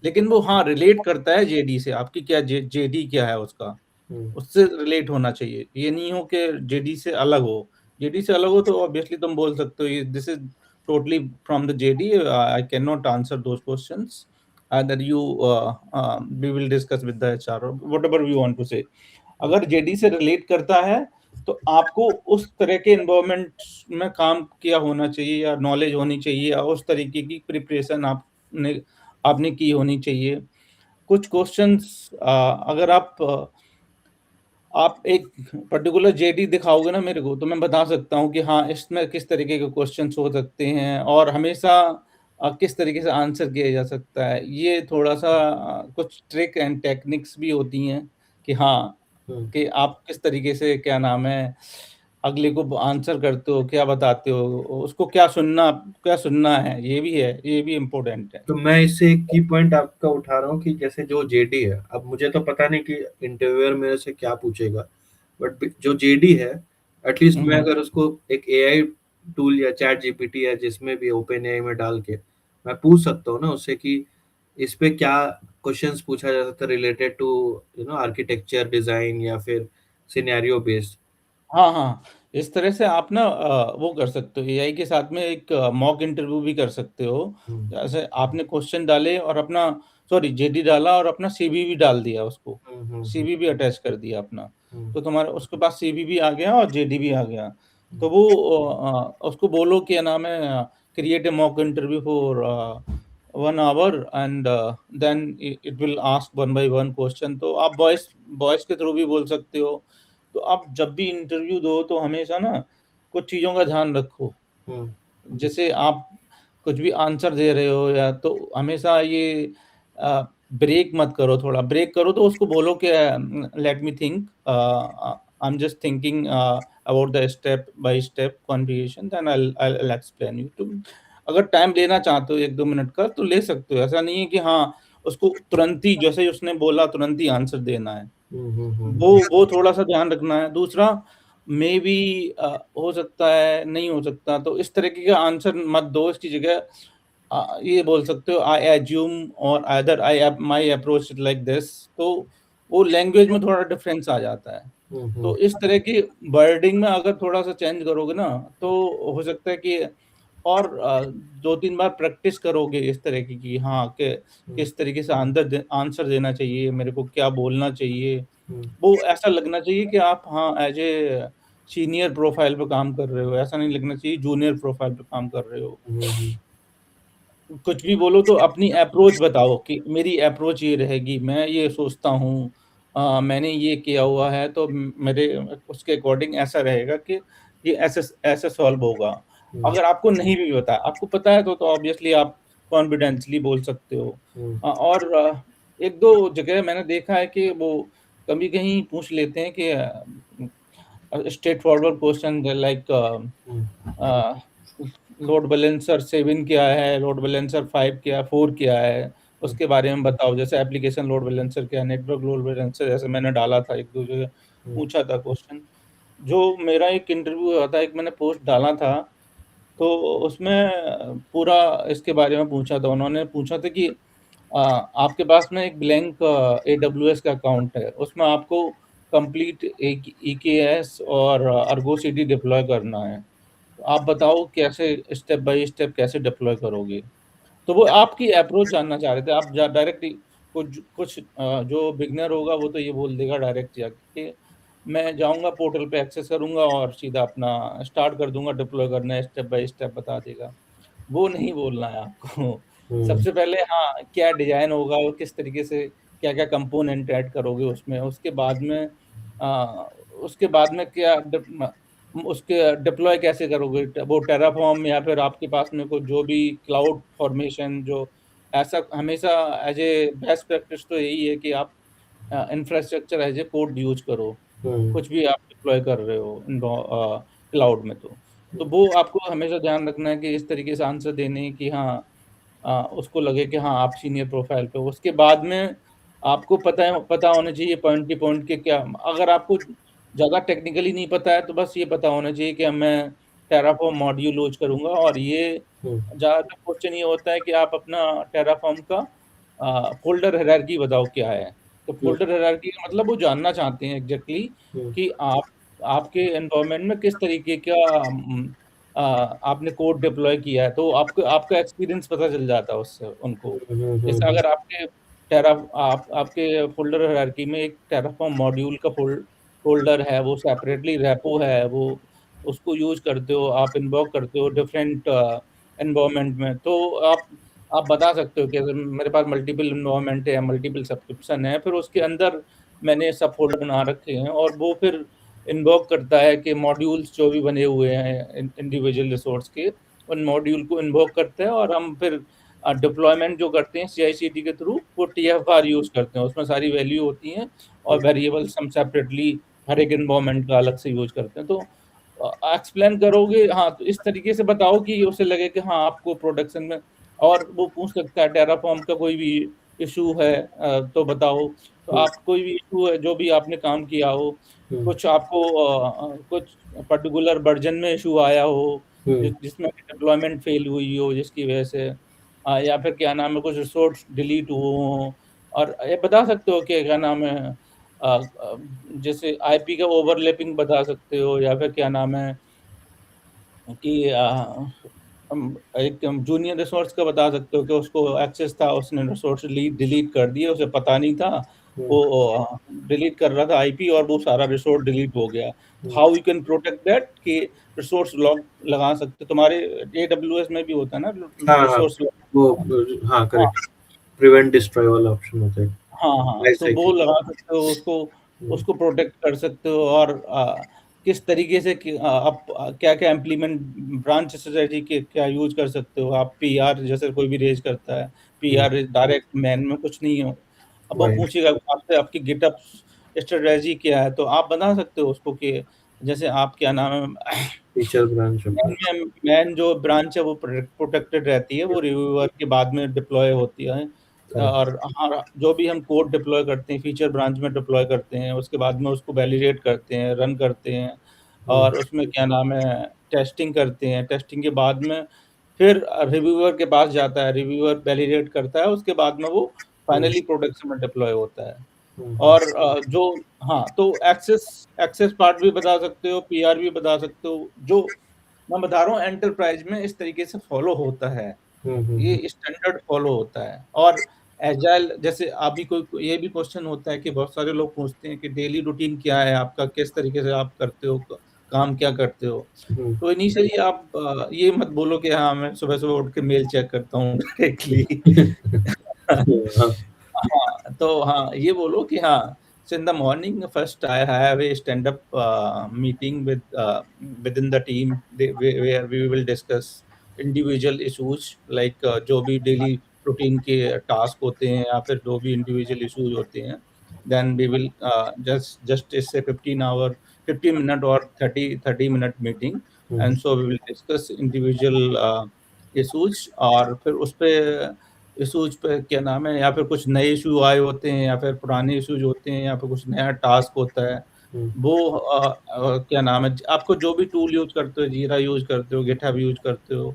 लेकिन वो हाँ, रिलेट करता है जेडी से। आपकी क्या जेडी क्या है उसका, हुँ, उससे रिलेट होना चाहिए। ये नहीं हो कि जेडी से अलग हो। जेडी से अलग हो तो ऑब्वियसली तुम बोल सकते हो ये this is totally from the JD I can not answer those questions that we will discuss with the HR whatever we want to say. अगर जेडी से रिलेट करता है तो आपको उस तरह के एनवायरनमेंट में काम किया होना चाहिए या नॉलेज होनी चाहिए या उस तरीके की प्रिपरेशन आपने आपने की होनी चाहिए। कुछ क्वेश्चंस अगर आप एक पर्टिकुलर जेडी दिखाओगे ना मेरे को, तो मैं बता सकता हूँ कि हाँ, इसमें किस तरीके के क्वेश्चंस हो सकते हैं और हमेशा किस तरीके से आंसर किया जा सकता है। ये थोड़ा-सा कुछ ट्रिक एंड टेक्निक्स भी होती हैं कि हाँ, हुँ। कि आप किस तरीके से क्या नाम है, अगले को आंसर करते हो, क्या बताते हो, उसको क्या सुनना है, ये भी इम्पोर्टेंट है। तो मैं इससे एक की पॉइंट आपका उठा रहा हूँ कि जैसे जो जेडी है, अब मुझे तो पता नहीं कि इंटरव्यूअर मेरे से क्या पूछेगा, बट जो जेडी है, एटलीस्ट हुँ, मैं हुँ। अगर उसको एक एआई टूल या चैट जीपीटी या जिसमें भी ओपन एआई में डाल के मैं पूछ सकता हूँ ना उससे कि इस पे क्या क्वेश्चंस पूछा जा सकता है रिलेटेड टू आर्किटेक्चर डिजाइन या फिर सिनेरियो बेस्ड। हाँ, हाँ। इस तरह से आप ना वो कर सकते हो, एआई के साथ में एक मॉक इंटरव्यू भी कर सकते हो। हम्म जैसे आपने क्वेश्चन डाले और अपना जेडी डाला और अपना सीवी भी डाल दिया उसको, हम्म हम्म सीवी भी अटैच कर दिया अपना। हम्म तो तुम्हारा उसके पास सीवी भी आ गया और जेडी भी आ गया। हम्म तो वो उसको बोलो क्या नाम है, create a mock interview for 1 hour and then it will ask one by one question. तो आप वॉइस वॉइस के थ्रू भी बोल सकते हो। तो आप जब भी इंटरव्यू दो तो हमेशा ना कुछ चीज़ों का ध्यान रखो। हम्म जैसे आप कुछ भी आंसर दे रहे हो या तो हमेशा ये ब्रेक मत करो, थोड़ा ब्रेक करो तो उसको बोलो कि let me think, I am just thinking about the step by step conversation then I will explain you. तुम अगर टाइम लेना चाहते हो 1-2 मिनट का तो ले सकते हो। ऐसा नहीं है कि हाँ, उसको तुरंत ही जैसे ही उसने बोला तुरंत ही आंसर देना है। वो थोड़ा-सा ध्यान रखना है। दूसरा मेबी हो सकता है, नहीं हो सकता, तो इस तरीके का आंसर मत दो। इसकी जगह ये बोल सकते हो आई अस्यूम और either I app my approach is like this. तो वो लैंग्वेज में थोड़ा डिफरेंस आ जाता है। हम्म तो इस तरह की वर्डिंग में अगर थोड़ा-सा चेंज करोगे ना, तो हो सकता है कि और 2-3 बार प्रैक्टिस करोगे इस तरीके की, हाँ, कि हम्म किस तरीके से आंसर देना चाहिए, मेरे को क्या बोलना चाहिए। हम्म वो ऐसा लगना चाहिए कि आप हाँ, एज़ ए सीनियर प्रोफ़ाइल पे काम कर रहे हो, ऐसा नहीं लगना चाहिए जूनियर प्रोफ़ाइल पे काम कर रहे हो। हम्म कुछ भी बोलो तो अपनी अप्रोच बताओ कि मेरी अप्रोच ये रहेगी, मैं ये सोचता हूँ, मैंने ये किया हुआ है तो मेरे उसके अकॉर्डिंग ऐसा रहेगा कि ये ऐसे ऐसे सॉल्व होगा। हम्म अगर आपको नहीं भी पता, आपको पता है तो ऑब्वियसली आप कॉन्फिडेंटली बोल सकते हो। हम्म 1-2 जगह मैंने देखा है कि वो कभी कहीं पूछ लेते हैं कि स्ट्रेट फॉरवर्ड क्वेश्चन लाइक हम्म अ, लोड बैलेंसर 7 क्या है, लोड बैलेंसर 5 क्या है, 4 क्या है, उसके बारे में बताओ। जैसे एप्लीकेशन लोड बैलेंसर क्या है, नेटवर्क लोड बैलेंसर जैसे मैंने डाला था 1-2 जगह हम्म पूछा था क्वेश्चन। जो मेरा एक इंटरव्यू हुआ था, एक मैंने पोस्ट डाला था, तो उसमें पूरा इसके बारे में पूछा था। उन्होंने पूछा था कि आपके पास में एक ब्लैंक एडब्ल्यूएस का अकाउंट है, उसमें आपको कंप्लीट एक ईकेएस और अर्गो सीडी डिप्लॉय करना है। तो आप बताओ कैसे स्टेप बाय स्टेप कैसे डिप्लॉय करोगे? तो वो आपकी अप्रोच जानना चाह रहे थे। आप जा डायरेक्ट ही कुछ जो बिगिनर होगा वो तो ये बोल देगा डायरेक्ट जाके कि मैं जाऊँगा पोर्टल पे एक्सेस करूँगा और सीधा अपना स्टार्ट कर दूँगा डिप्लॉय करना, स्टेप बाय स्टेप बता देगा। वो नहीं बोलना है आपको। हम्म सबसे पहले हाँ, क्या डिज़ाइन होगा और किस तरीके से क्या-क्या कंपोनेंट ऐड करोगे उसमें, अ, उसके बाद में क्या उसके डिप्लॉय कैसे करोगे? वो टेराफॉर्म या फिर आपके पास में कोई जो भी क्लाउड फॉर्मेशन जो ऐसा हमेशा एज़ ए बेस्ट प्रैक्टिस तो यही है कि आप infrastructure as a code use करो। हम्म कुछ भी आप डिप्लॉय कर रहे हो क्लाउड में तो। तो वो आपको हमेशा ध्यान रखना है कि इस तरीके से आंसर देने हैं कि हाँ, उसको लगे कि हाँ, आप सीनियर प्रोफाइल पे हो। उसके बाद में आपको पता होना चाहिए पॉइंट टू पॉइंट के क्या, अगर आपको ज़्यादा टेक्निकली नहीं पता है तो बस ये पता होना चाहिए कि मैं टेराफॉर्म मॉड्यूल यूज़ करूँगा और ये हम्म ज़्यादातर क्वेश्चन ये होता है कि आप अपना टेराफॉर्म का फ़ोल्डर हायरार्की बताओ क्या है? तो हम्म फ़ोल्डर हायरार्की का मतलब वो जानना चाहते हैं एग्ज़ैक्टली हम्म कि आपके एनवायरनमेंट में किस तरीके का आपने कोड डिप्लॉय किया है, तो आपको आपका एक्सपीरियंस पता चल जाता है उससे उनको। जैसे अगर आपके फ़ोल्डर हायरार्की में एक टेराफॉर्म मॉड्यूल का फोल्डर है, वो सेपरेटली रेपो है, वो उसको यूज़ करते हो, आप इन्वोक करते हो डिफरेंट एनवायरनमेंट में। तो आप बता सकते हो कि अगर मेरे पास मल्टीपल एनवायरनमेंट है, मल्टीपल सब्सक्रिप्शन है, फिर उसके अंदर मैंने सब फ़ोल्डर बना रखे हैं और वो फिर इन्वोक करता है कि मॉड्यूल्स जो भी बने हुए हैं इंडिविजुअल रिसोर्स के, उन मॉड्यूल को इन्वोक करते हैं और हम फिर डिप्लॉयमेंट जो करते हैं सीआई/सीडी के थ्रू, वो टीएफआर यूज़ करते हैं। उसमें सारी वैल्यू होती हैं और वेरिएबल्स हम सेपरेटली हर एक एनवायरनमेंट का अलग से यूज़ करते हैं। तो एक्सप्लेन करोगे, हाँ, तो इस तरीके से बताओ कि उसे लगे कि हाँ, आपको प्रोडक्शन में, और वो पूछ सकता है टेराफॉर्म का कोई भी इश्यू है तो बताओ। तो हुँ, आप कोई भी इश्यू है जो भी आपने काम किया हो, हुँ, कुछ आपको कुछ पर्टिकुलर वर्जन में इश्यू आया हो, हुँ, जिसमें डिप्लॉयमेंट फेल हुई हो जिसकी वजह से, या फिर क्या नाम है कुछ रिसोर्स डिलीट हुए हों, और ये बता सकते हो कि क्या नाम है अ अ, जैसे आईपी का ओवरलैपिंग बता सकते हो, या फिर क्या नाम है कि हम एक जूनियर रिसोर्स का बता सकते हो कि उसको एक्सेस था, उसने रिसोर्स डिलीट कर दिया, उसे पता नहीं था, हुँ, वो डिलीट कर रहा था आईपी और वो सारा रिसोर्स डिलीट हो गया। Hmm. How you can protect that कि रिसोर्स लॉक लगा सकते हो, तुम्हारे एडब्ल्यूएस में भी होता है ना हाँ, हाँ, रिसोर्स लॉक। वो हाँ, हाँ, करेक्ट। प्रिवेंट डिस्ट्रॉय वाला ऑप्शन होता है। हाँ, हाँ, लाइफ तो वो साइकिल। लगा सकते हो उसको, हुँ, उसको प्रोटेक्ट कर सकते हो। और किस तरीके से आप क्या-क्या इम्प्लीमेंट ब्रांच स्ट्रैटेजी के क्या यूज़ कर सकते हो। आप पीआर जैसे कोई भी रेज़ करता है, हुँ, पीआर डायरेक्ट मैन में कुछ नहीं हो। अब वो वही पूछेगा आपसे आपकी गिटअप स्ट्रैटेजी क्या है, तो आप बता सकते हो उसको कि जैसे आप क्या नाम है फीचर ब्रांच अपना। मैन जो ब्रांच है वो प्रोटेक्टेड रहती है, वो रिव्यूअर के बाद में डिप्लॉय होती है। करेक्ट। और हाँ, जो भी हम कोड डिप्लॉय करते हैं, फीचर ब्रांच में डिप्लॉय करते हैं, उसके बाद में उसको वैलिडेट करते हैं, रन करते हैं हुँ, और उसमें क्या नाम है टेस्टिंग करते हैं। टेस्टिंग के बाद में फिर रिव्यूअर के पास जाता है, रिव्यूअर वैलिडेट करता है, उसके बाद में वो हुँ, फाइनली प्रोडक्शन में डिप्लॉय होता है। हुँ, और हुँ, जो हाँ, तो एक्सेस एक्सेस पार्ट भी बता सकते हो, पीआर भी बता सकते हो। जो मैं बता रहा हूँ एंटरप्राइज़ में इस तरीके से फ़ॉलो होता है। हुँ, हुँ, हुँ, ये स्टैंडर्ड फ़ॉलो होता है। और एजाइल जैसे अभी कोई ये भी क्वेश्चन होता है कि बहुत सारे लोग पूछते हैं कि डेली रूटीन क्या है आपका? किस तरीके से आप करते हो? काम क्या करते हो? हुँ, तो इनिशियली आप ये मत बोलो कि हाँ, मैं सुबह-सुबह उठ के मेल चेक करता हूँ डायरेक्टली। हाँ, हाँ, तो हाँ, ये बोलो कि हाँ, so in the morning first I have a stand-up meeting within the team where we will discuss individual issues like जो भी डेली रूटीन के टास्क होते हैं या फिर जो भी इंडिविजुअल इश्यूज होते हैं, then we will just say 15 minute or 30 minute meeting, hmm, and so we will discuss individual issues। और फिर उस पे इश्यूज पे क्या नाम है, या फिर कुछ नए इश्यू आए होते हैं या फिर पुराने इश्यूज होते हैं या फिर कुछ नया टास्क होता है, हुँ, वो क्या नाम है, आपको जो भी टूल यूज़ करते हो, जीरा यूज़ करते हो, गिटहब यूज़ करते हो,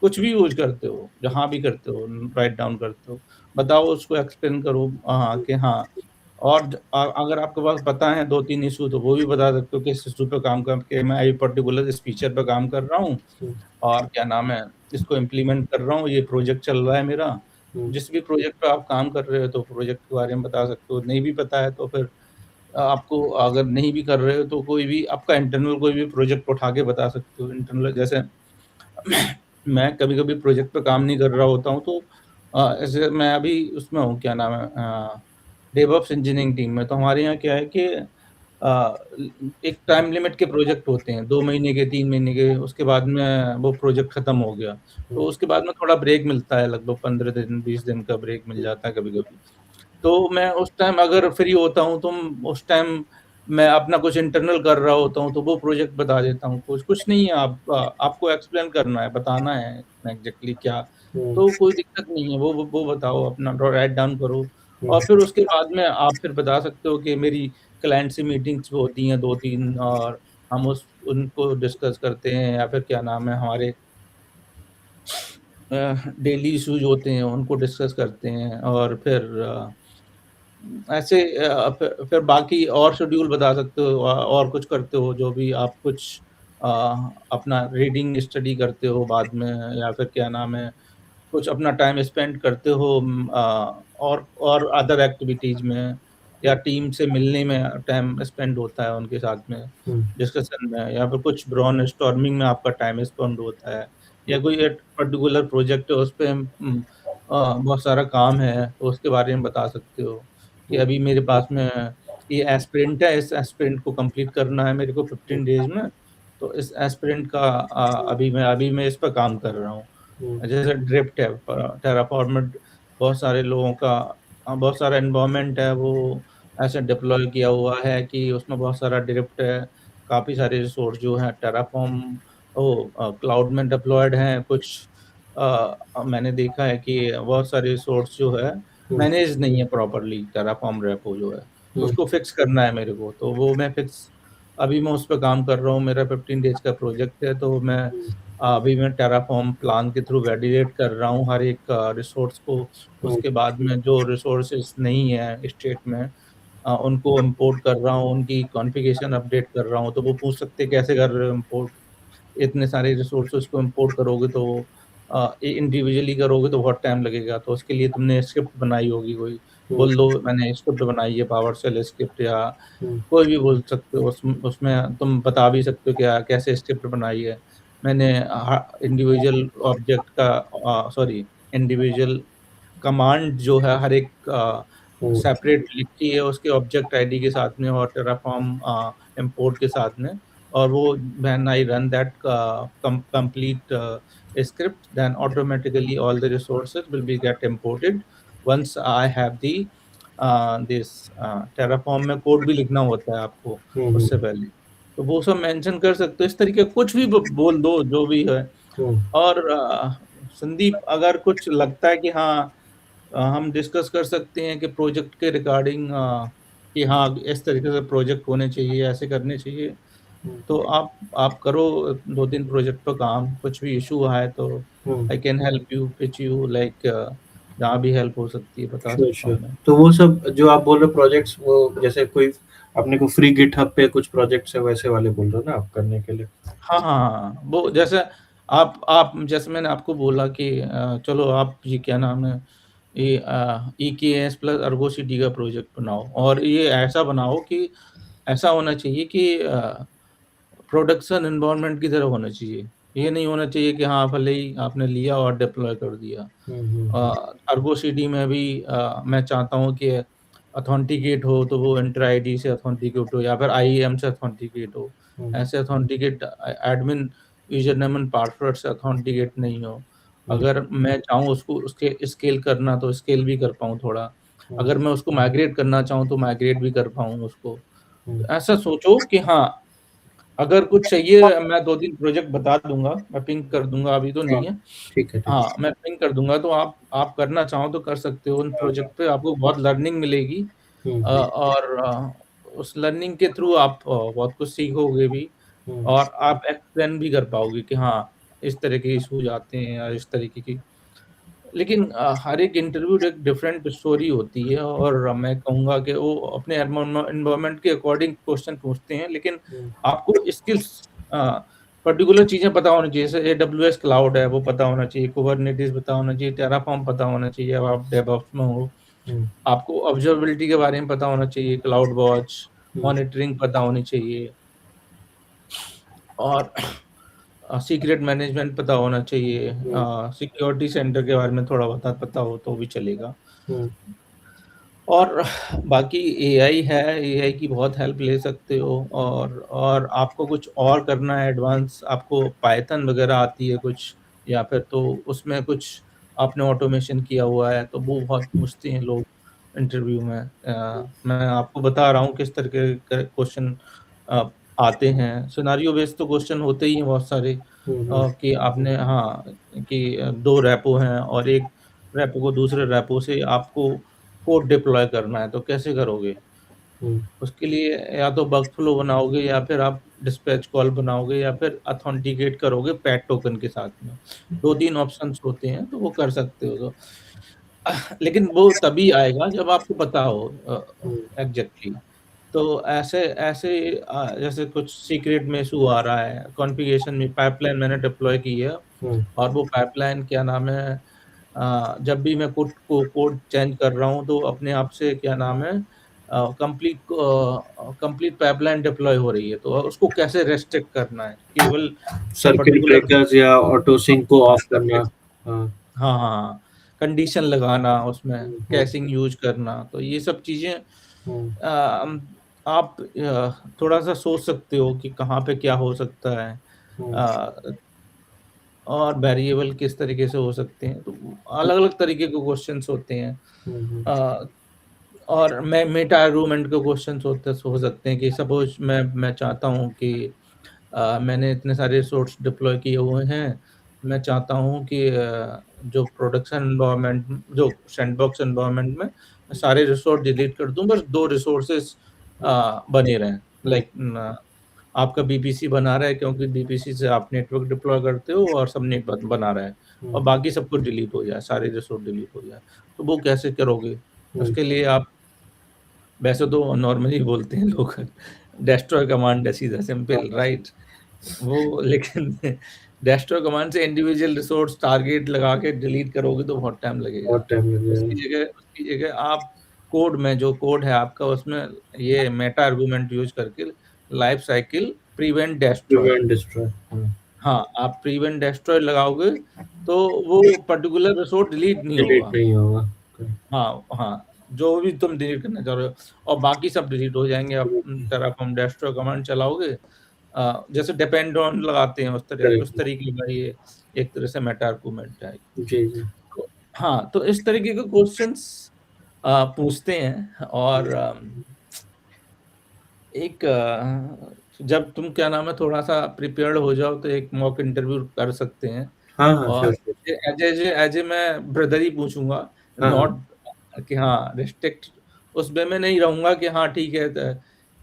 कुछ भी यूज़ करते हो, जहाँ भी करते हो, राइट डाउन करते हो, बताओ उसको एक्सप्लेन करो हाँ, कि हाँ। और अगर आपके पास पता है 2-3 इश्यू तो वो भी बता सकते हो कि इस इश्यू पे काम करके मैं अभी पर्टिकुलर इस फीचर पे काम कर रहा हूँ हुँ, और क्या नाम है, इसको इम्प्लीमेंट कर रहा हूँ, ये प्रोजेक्ट चल रहा है मेरा। हुँ, जिस भी प्रोजेक्ट पे आप काम कर रहे हो तो प्रोजेक्ट के बारे में बता सकते हो, नहीं भी पता है तो फिर आपको अगर नहीं भी कर रहे हो तो कोई भी आपका इंटरनल कोई भी प्रोजेक्ट उठा के बता सकते हो। इंटरनल जैसे मैं कभी-कभी प्रोजेक्ट पे काम नहीं कर रहा होता हूँ तो ऐसे मैं अभी उसमें हूँ क्या नाम है डेवऑप्स इंजीनियरिंग टीम में। तो हमारे यहाँ क्या है कि एक टाइम लिमिट के प्रोजेक्ट होते हैं, 2 महीने के, 3 महीने के, उसके बाद में वो प्रोजेक्ट खत्म हो गया। तो हुँ, उसके बाद में थोड़ा ब्रेक मिलता है, लगभग 15 दिन, 20 दिन का ब्रेक मिल जाता है कभी-कभी। तो मैं उस टाइम अगर फ्री होता हूँ, तो उस टाइम मैं अपना कुछ इंटरनल कर रहा होता हूँ, तो वो प्रोजेक्ट बता देता हूँ। कुछ कुछ नहीं है, आपको एक्सप्लेन करना है, बताना है एग्ज़ैक्टली क्या, हुँ, तो कोई दिक्कत नहीं है, वो बताओ, अपना राइट डाउन करो। हुँ, और फिर उसके बाद में आप फिर बता सकते हो कि मेरी क्लाइंट से मीटिंग्स होती हैं 2-3, और हम उस उनको डिस्कस करते हैं, या फिर क्या नाम है, हमारे डेली इश्यूज़ होते हैं, उनको डिस्कस करते हैं। और फिर ऐसे फिर बाकी और शेड्यूल बता सकते हो, और कुछ करते हो जो भी आप कुछ अ, अपना रीडिंग स्टडी करते हो बाद में, या फिर क्या नाम है, कुछ अपना टाइम स्पेंड करते हो और अदर एक्टिविटीज़ में, या टीम से मिलने में टाइम स्पेंड होता है उनके साथ में, हुँ, डिस्कशन में, या फिर कुछ ब्रेनस्टॉर्मिंग में आपका टाइम स्पेंड होता है, या कोई एक पर्टिकुलर प्रोजेक्ट है उस पे बहुत सारा काम है, तो उसके बारे में बता सकते हो कि हुँ, अभी मेरे पास में ये एस्पिरेंट है, इस एस्पिरेंट को कंप्लीट करना है मेरे को हुँ, 15 डेज़ में, तो इस एस्पिरेंट का अभी मैं इस पे काम कर रहा हूँ। हुँ, जैसे ड्रिफ्ट है, टेराफॉर्म में बहुत सारे लोगों का बहुत सारा एनवायरनमेंट है, वो ऐसे डिप्लॉय किया हुआ है कि उसमें बहुत सारा ड्रिफ्ट है, काफ़ी सारे रिसोर्स जो हैं टेराफॉर्म क्लाउड में डिप्लॉयड हैं, कुछ मैंने देखा है कि बहुत सारे रिसोर्स जो है हुँ, मैनेज नहीं है प्रॉपर्ली, टेराफॉर्म रेपो जो है, हुँ, उसको फिक्स करना है मेरे को, तो वो मैं फिक्स अभी मैं उस पे काम कर रहा हूँ, मेरा 15 डेज़ का प्रोजेक्ट है, तो अभी मैं टेराफॉर्म प्लान के थ्रू वैलिडेट कर रहा हूँ हर एक रिसोर्स को, हुँ, उसके बाद में जो रिसोर्सेज़ नहीं है स्टेट में उनको इम्पोर्ट कर रहा हूँ, उनकी कॉन्फ़िगरेशन अपडेट कर रहा हूँ, तो वो पूछ सकते हैं कैसे कर रहे हो इम्पोर्ट? इतने सारे रिसोर्सेज़ को इम्पोर्ट करोगे तो इंडिविजुअली करोगे तो बहुत टाइम लगेगा, तो उसके लिए तुमने स्क्रिप्ट बनाई होगी कोई, हुँ, बोल दो मैंने स्क्रिप्ट बनाई है पावरशेल स्क्रिप्ट, या हुँ, कोई भी बोल सकते हो, उसमें तुम बता भी सकते हो क्या कैसे स्क्रिप्ट बनाई है। मैंने इंडिविजुअल ऑब्जेक्ट का सॉरी इंडिविजुअल कमांड जो है हर एक हुँ, सेपरेट लिखी है उसके ऑब्जेक्ट आईडी के साथ में और टेराफॉर्म इंपोर्ट के साथ में, और वो when I run that complete script then automatically all the resources will be get imported once I have the this Terraform में कोड भी लिखना होता है आपको हुँ, उससे हुँ, पहले, तो वो सब मेंशन कर सकते हो, इस तरीके का कुछ भी बोल दो जो भी है। हुँ, और संदीप अगर कुछ लगता है कि हाँ हम डिस्कस कर सकते हैं कि प्रोजेक्ट के रिगार्डिंग कि हाँ, इस तरीके से प्रोजेक्ट होने चाहिए, ऐसे करने चाहिए। हुँ, तो आप करो 2-3 प्रोजेक्ट पे काम, कुछ भी इश्यू आए तो hmm. I can help you, pitch you like जहाँ भी हेल्प हो सकती है बता श्योर, सकता श्योर। हूँ मैं। तो वो सब जो आप बोल रहे हो प्रोजेक्ट्स वो जैसे कोई अपने को फ्री गिटहब पे कुछ प्रोजेक्ट्स है वैसे वाले बोल रहे हो ना आप करने के लिए? हाँ, हाँ, हाँ। वो जैसे आप जैसे मैंने आपको बोला कि चलो आप ये क्या नाम है, ये ईकेएस प्लस अर्गो सिटी का प्रोजेक्ट बनाओ और ये ऐसा बनाओ कि ऐसा होना चाहिए कि प्रोडक्शन एनवायरनमेंट की तरह होना चाहिए। ये नहीं होना चाहिए कि हाँ, भले ही आपने लिया और डिप्लॉय कर दिया। हुँ, हुँ, हुँ, अर्गो सिटी में भी मैं चाहता हूँ कि ऑथेंटिकेट हो तो वो इंटर आईडी से ऑथेंटिकेट हो या फिर आईएएम से ऑथेंटिकेट हो। हुँ, ऐसे authenticate admin user name and password से ऑथेंटिकेट नहीं हो। हुँ, अगर मैं चाहूँ उसको उसके स्केल करना तो स्केल भी कर पाऊँ थोड़ा। हुँ, अगर मैं उसको माइग्रेट करना चाहूँ तो माइग्रेट भी कर पाऊँ उसको। हुँ। तो ऐसा सोचो कि हाँ, अगर कुछ चाहिए मैं 2-3 प्रोजेक्ट बता दूँगा, मैं पिंग कर दूँगा, अभी तो हाँ, नहीं है। ठीक है, ठीक हाँ, है। मैं पिंग कर दूँगा तो आप करना चाहो तो कर सकते हो उन हाँ, प्रोजेक्ट पे आपको बहुत लर्निंग मिलेगी हुँ, और उस लर्निंग के थ्रू आप बहुत कुछ सीखोगे भी हुँ, और आप एक्सप्लेन भी कर पाओगे कि हाँ, इस तरह के इश्यूज़ आते हैं या इस तरीके की लेकिन हर एक इंटरव्यू एक डिफरेंट स्टोरी होती है और मैं कहूँगा कि वो अपने एनवायरनमेंट के अकॉर्डिंग क्वेश्चन पूछते हैं, लेकिन हुँ, आपको स्किल्स अ, पर्टिकुलर चीज़ें पता होनी चाहिए, जैसे एडब्ल्यूएस क्लाउड है, वो पता होना चाहिए, कुबरनेटिस पता होना चाहिए, टेराफॉर्म पता होना चाहिए, अब आप डेवऑप्स में हो। हुँ, आपको ऑब्जर्वेबिलिटी के बारे में पता होना चाहिए, क्लाउड वॉच, हुँ, मॉनिटरिंग पता होनी चाहिए और सीक्रेट मैनेजमेंट पता होना चाहिए, हुँ, सिक्योरिटी सेंटर के बारे में थोड़ा बहुत पता हो तो भी चलेगा। हुँ, और बाकी एआई है, एआई की बहुत हेल्प ले सकते हो और आपको कुछ और करना है एडवांस, आपको पाइथन वगैरह आती है कुछ या फिर तो उसमें कुछ आपने ऑटोमेशन किया हुआ है, तो वो बहुत पूछते हैं लोग इंटरव्यू में। मैं आपको बता रहा हूँ किस तरह के क्वेश्चन अ, आते हैं। सिनेरियो बेस्ड तो क्वेश्चन होते ही हैं बहुत सारे हुँ, हुँ, कि आपने हाँ, कि 2 रेपो हैं और एक रेपो को दूसरे रेपो से आपको कोड डिप्लॉय करना है, तो कैसे करोगे? हुँ, उसके लिए या तो बग फ्लो बनाओगे या फिर आप डिस्पैच कॉल बनाओगे या फिर ऑथेंटिकेट करोगे पैट टोकन के साथ में। 2-3 ऑप्शंस होते हैं, तो वो कर सकते हो तो। लेकिन वो तभी आएगा जब आपको पता हो हुँ, एग्ज़ैक्टली। तो ऐसे ऐसे जैसे कुछ सीक्रेट में इश्यू आ रहा है, कॉन्फ़िगरेशन में पाइपलाइन मैंने डिप्लॉय की है हुँ, और वो पाइपलाइन क्या नाम है जब भी मैं कोड चेंज कर रहा हूँ तो अपने आप से क्या नाम है कंप्लीट पाइपलाइन डिप्लॉय हो रही है, तो उसको कैसे रेस्ट्रिक्ट करना है, केवल सर्किट पर्टिकुलर ब्रेकर्स या ऑटो सिंक को ऑफ करना। सर्किट। हाँ। हाँ, हाँ, कंडीशन लगाना, उसमें हुँ, हुँ, कैशिंग यूज़ करना, तो ये सब चीज़ें हुँ, आप थोड़ा-सा सोच सकते हो कि कहाँ पे क्या हो सकता है। हुँ, अ, और वेरिएबल किस तरीके से हो सकते हैं, तो अलग-अलग तरीके के क्वेश्चन्स होते हैं। हुँ, हुँ, अ, और मैं मेटा आर्गुमेंट के क्वेश्चन्स हो सकते हैं कि सपोज़ मैं चाहता हूँ कि मैंने इतने सारे रिसोर्स डिप्लॉय किए हुए हैं। मैं चाहता हूँ कि जो प्रोडक्शन एनवायरनमेंट जो सैंडबॉक्स एनवायरनमेंट में मैं सारे रिसोर्स डिलीट कर दूँ, बस 2 रिसोर्सेज़ बने रहें। हुँ, लाइक न आपका बीपीसी बना रहा है, क्योंकि बीपीसी से आप नेटवर्क डिप्लॉय करते हो और सबनेट बना रहा है, हुँ, और बाकी सब कुछ डिलीट हो जाए, सारे रिसोर्स डिलीट हो जाए। तो वो कैसे करोगे? हुँ, उसके लिए आप वैसे तो नॉर्मली बोलते हैं लोग डेस्ट्रॉय कमांड है, सीधा सिंपल, हाँ, राइट? वो लेकिन डेस्ट्रॉय कमांड से इंडिविजुअल रिसोर्स टारगेट लगा के डिलीट करोगे तो बहुत टाइम लगेगा। बहुत टाइम लगेगा। उसकी जगह आप कोड में, जो कोड है आपका, उसमें ये मेटा आर्गुमेंट यूज़ करके life cycle prevent destroy, prevent destroy. हाँ, हाँ, आप प्रिवेंट डेस्ट्रॉय लगाओगे तो वो पर्टिकुलर रिसोर्स डिलीट नहीं डिलीट होगा। नहीं होगा। करेक्ट। हाँ, हाँ, जो भी तुम डिलीट करना चाह रहे हो, और बाकी सब डिलीट हो जाएँगे। आप terraform destroy कमांड चलाओगे, जैसे डिपेंड ऑन लगाते हैं उस करेक्ट। तरीके का ये एक तरह से मेटा आर्गुमेंट है। जी, जी। तो हाँ, तो इस तरीके के क्वेश्चन्स पूछते हैं, और एक जब तुम क्या नाम है थोड़ा-सा प्रिपेयर्ड हो जाओ तो एक मॉक इंटरव्यू कर सकते हैं। हाँ, हाँ, श्योर, और श्योर। एज़ ए मैं ब्रदर ही पूछूँगा, हाँ, हाँ। नॉट कि हाँ, रिस्ट्रिक्ट उस वे में नहीं रहूँगा कि हाँ, ठीक है,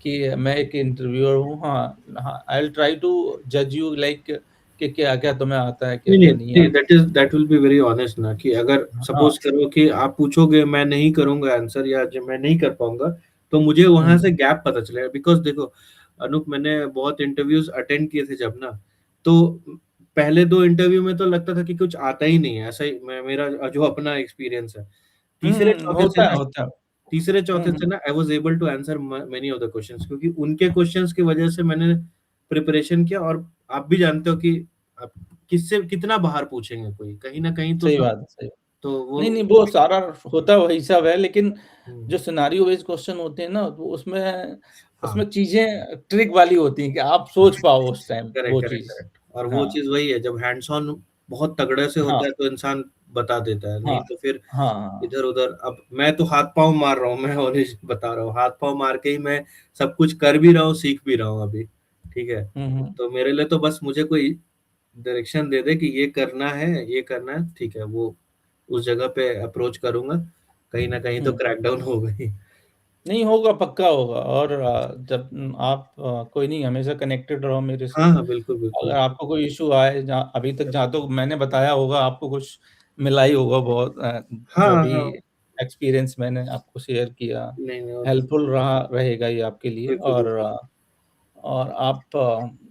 कि मैं एक इंटरव्यूअर हूँ। हाँ, हाँ, आई विल ट्राई टू जज यू लाइक कि क्या-क्या तुम्हें आता है, नहीं, नहीं, क्या-क्या नहीं नहीं, आता। That will be very honest ना कि अगर हाँ, सपोज़ करो कि आप पूछोगे मैं नहीं करूँगा आंसर या जो मैं नहीं कर पाऊँगा, तो मुझे वहाँ से हुँ, गैप पता चलेगा बिकॉज़ देखो अनूप मैंने बहुत इंटरव्यूज़ अटेंड किए थे जब ना, तो पहले 2 इंटरव्यू में तो लगता था कि कुछ आता ही नहीं है, ऐसा ही मैं मेरा जो अपना एक्सपीरियंस है। तीसरे-चौथे से होता है, ना होता है। हुँ, तीसरे-चौथे से हुँ, ना I was able to answer many of the questions क्योंकि उनके क्वेश्चन्स की वजह से मैंने प्रिपरेशन किया और आप भी जानते हो कि आप किससे कितना बाहर पूछेंगे कोई, कहीं न कहीं तो सही सब बात है, सही। तो वो नहीं, नहीं, वो सारा होता वही सब है, लेकिन हुँ, जो सिनेरियो बेस्ड क्वेश्चन होते हैं ना, तो उसमें हाँ, उसमें चीज़ें ट्रिक वाली होती हैं कि आप सोच पाओ उस टाइम करेक्ट, वो करेक्ट, चीज़। करेक्ट और वो हाँ, चीज़ वही है जब हैंड्स ऑन बहुत तगड़े से हाँ, होता है तो इंसान बता देता है, नहीं हाँ, तो फिर हाँ, हाँ। इधर-उधर अब मैं तो हाथ-पाँव मार रहा हूँ, मैं ऑनेस्ट बता रहा हूँ, हाथ-पाँव मार के ही मैं सब कुछ कर भी रहा हूँ, सीख भी रहा हूँ अभी, ठीक है? हुँ, हुँ, तो मेरे लिए तो बस मुझे कोई डायरेक्शन दे दे कि ये करना है, ठीक है, वो उस जगह पे अप्रोच करूँगा, कहीं न कहीं तो हुँ। क्रैकडाउन होगा ही। नहीं होगा, पक्का होगा। और जब आप कोई नहीं, हमेशा कनेक्टेड रहो मेरे से। हाँ, हाँ, बिल्कुल, बिल्कुल। अगर आपको कोई इश्यू आए, जहाँ अभी तक जहाँ तक मैंने बताया होगा, आपको कुछ मिला ही होगा बहुत, जो हाँ, भी हाँ, एक्सपीरियंस मैंने आपको शेयर किया, नहीं, नहीं वो तो हेल्पफुल रहा रहेगा ये आपके लिए। बिल्कुल, और बिल्कुल। आप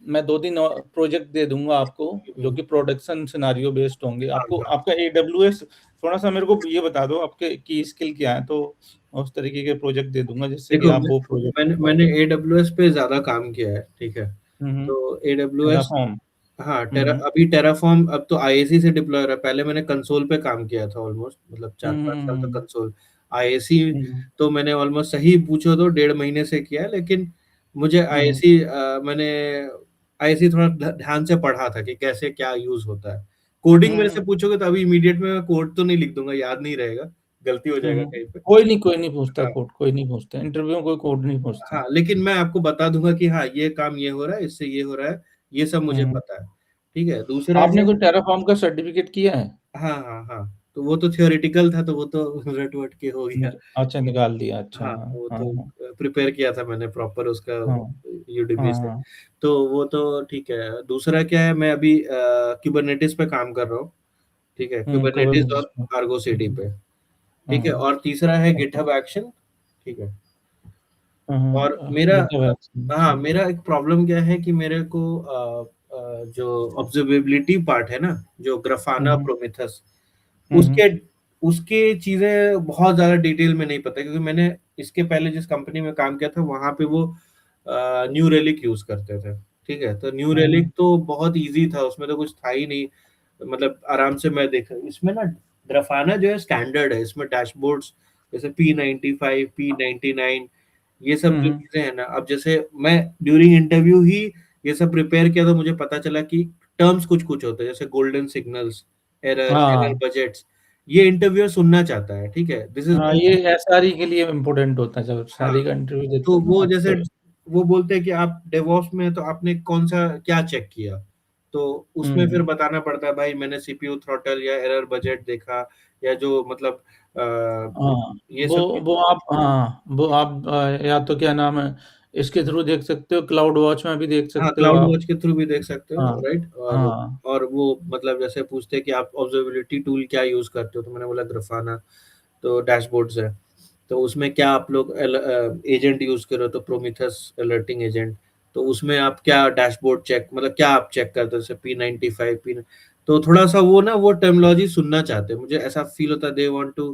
मैं 2-3 और प्रोजेक्ट दे दूँगा आपको, जो हुँ, कि प्रोडक्शन सिनेरियो बेस्ड होंगे। हाँ, आपको हाँ। आपका एडब्ल्यूएस थोड़ा-सा मेरे को ये बता दो, आपके की स्किल क्या है, तो उस तरीके के प्रोजेक्ट दे दूँगा जिससे कि देखो आप वो प्रोजेक्ट कर मैंने पाओ। एडब्ल्यूएस पे ज़्यादा काम किया है, ठीक है? हुँ, हुँ। तो एडब्ल्यूएस टेराफॉर्म। हाँ, हुँ, हुँ। टेराफ़ॉर्म अब तो आईएसी से डिप्लॉय हो रहा है, पहले मैंने कंसोल पे काम किया था ऑलमोस्ट मतलब हुँ, 4-5 हुँ, साल तक हुँ, कंसोल। आईएसी हुँ। तो मैंने ऑलमोस्ट सही पूछो तो डेढ़ महीने से किया है, लेकिन मुझे हुँ, हुँ। मैंने आईएसी थोड़ा ध्यान से पढ़ा था कि कैसे क्या यूज़ होता है। कोडिंग हुँ, मेरे से हुँ। पूछोगे तो अभी इमीडिएट में मैं कोड तो नहीं लिख दूँगा, याद नहीं रहेगा, गलती हो हुँ, जाएगा हुँ। कहीं पे। कोई नहीं पूछता हाँ। कोड, कोई नहीं पूछता। इंटरव्यू में कोई कोड नहीं पूछता। हाँ, लेकिन मैं आपको बता दूँगा कि हाँ, ये काम ये हो रहा है, इससे ये हो रहा है, ये सब हुँ, मुझे हुँ। पता है। ठीक है? दूसरा आपने है कोई टेराफॉर्म का सर्टिफ़िकेट किया है? हाँ, हाँ, हाँ। तो वो तो थ्योरेटिकल था, तो वो तो रट-वट के हो गया। अच्छा, निकाल दिया। अच्छा, हाँ, हाँ, वो हाँ, तो हाँ। प्रिपेयर किया था मैंने प्रॉपर उसका हाँ, यूडीबी हाँ, से। हाँ। तो वो तो ठीक है। दूसरा क्या है, मैं अभी कुबरनेटिस पे काम कर रहा हूँ। ठीक है? हुँ, कुबरनेटिस कुबरनेटिस और में। आर्गो हुँ, सीडी हुँ, पे। ठीक है? हुँ। और तीसरा है अच्छा। GitHub action. ठीक है? हुँ, हुँ। और मेरा गिटहब एक्शन, हाँ, अच्छा। मेरा एक प्रॉब्लम क्या है कि मेरे को जो ऑब्जर्वेबिलिटी पार्ट है ना, जो हुँ, ग्राफाना हुँ। प्रोमेथस हुँ, हुँ। उसके उसके चीज़ें बहुत ज़्यादा डिटेल में नहीं पता क्योंकि मैंने इसके पहले जिस कंपनी में काम किया था वहाँ पे वो न्यू रेलिक यूज करते थे। ठीक है, तो न्यू रेलिक हम्म, तो बहुत इजी था, उसमें तो कुछ था ही नहीं, मतलब आराम से मैं देखा इसमें ना। ग्राफाना जो है स्टैंडर्ड है, इसमें डैशबोर्ड्स जैसे P95 P99 ये सब जो हम्म, चीजें हैं ना, अब जैसे मैं ड्यूरिंग इंटरव्यू ही ये सब प्रिपेयर किया तो मुझे पता चला कि टर्म्स कुछ कुछ होते हैं, जैसे गोल्डन सिग्नल्स, एरर हाँ बजट्स, ये इंटरव्यूअर सुनना चाहता है। ठीक है, दिस इज हाँ, ये एसआरई के लिए इम्पोर्टेंट होता है, जब हाँ। एसआरई का इंटरव्यू देते तो हैं ना वो आप जैसे तो। वो बोलते हैं कि आप डेवऑप्स में हैं, तो आपने कौन सा क्या चेक किया, तो उसमें फिर हम्म, बताना पड़ता है भाई मैंने सीपीयू थ्रॉटल या एरर बजट देखा, या जो मतलब हाँ, ये सब चीज। वो आप या तो क्या नाम है, इसके थ्रू देख सकते हो, क्लाउड वॉच में भी देख हाँ, सकते हो क्लाउड आप। वॉच के थ्रू भी देख सकते हो, हाँ राइट। हाँ। और वो मतलब जैसे पूछते हैं कि आप ऑब्जर्वेबिलिटी टूल क्या यूज करते हो, तो मैंने बोला ग्राफाना। तो डैशबोर्ड्स है, तो उसमें क्या आप लोग एजेंट यूज करो, तो प्रोमीथस अलर्टिंग एजेंट। तो उसमें आप क्या डैशबोर्ड चेक, मतलब क्या आप चेक करते हो, जैसे P95 P। तो थोड़ा सा वो ना वो टर्मिनोलॉजी सुनना चाहते हैं, मुझे ऐसा फील होता है दे वांट टू,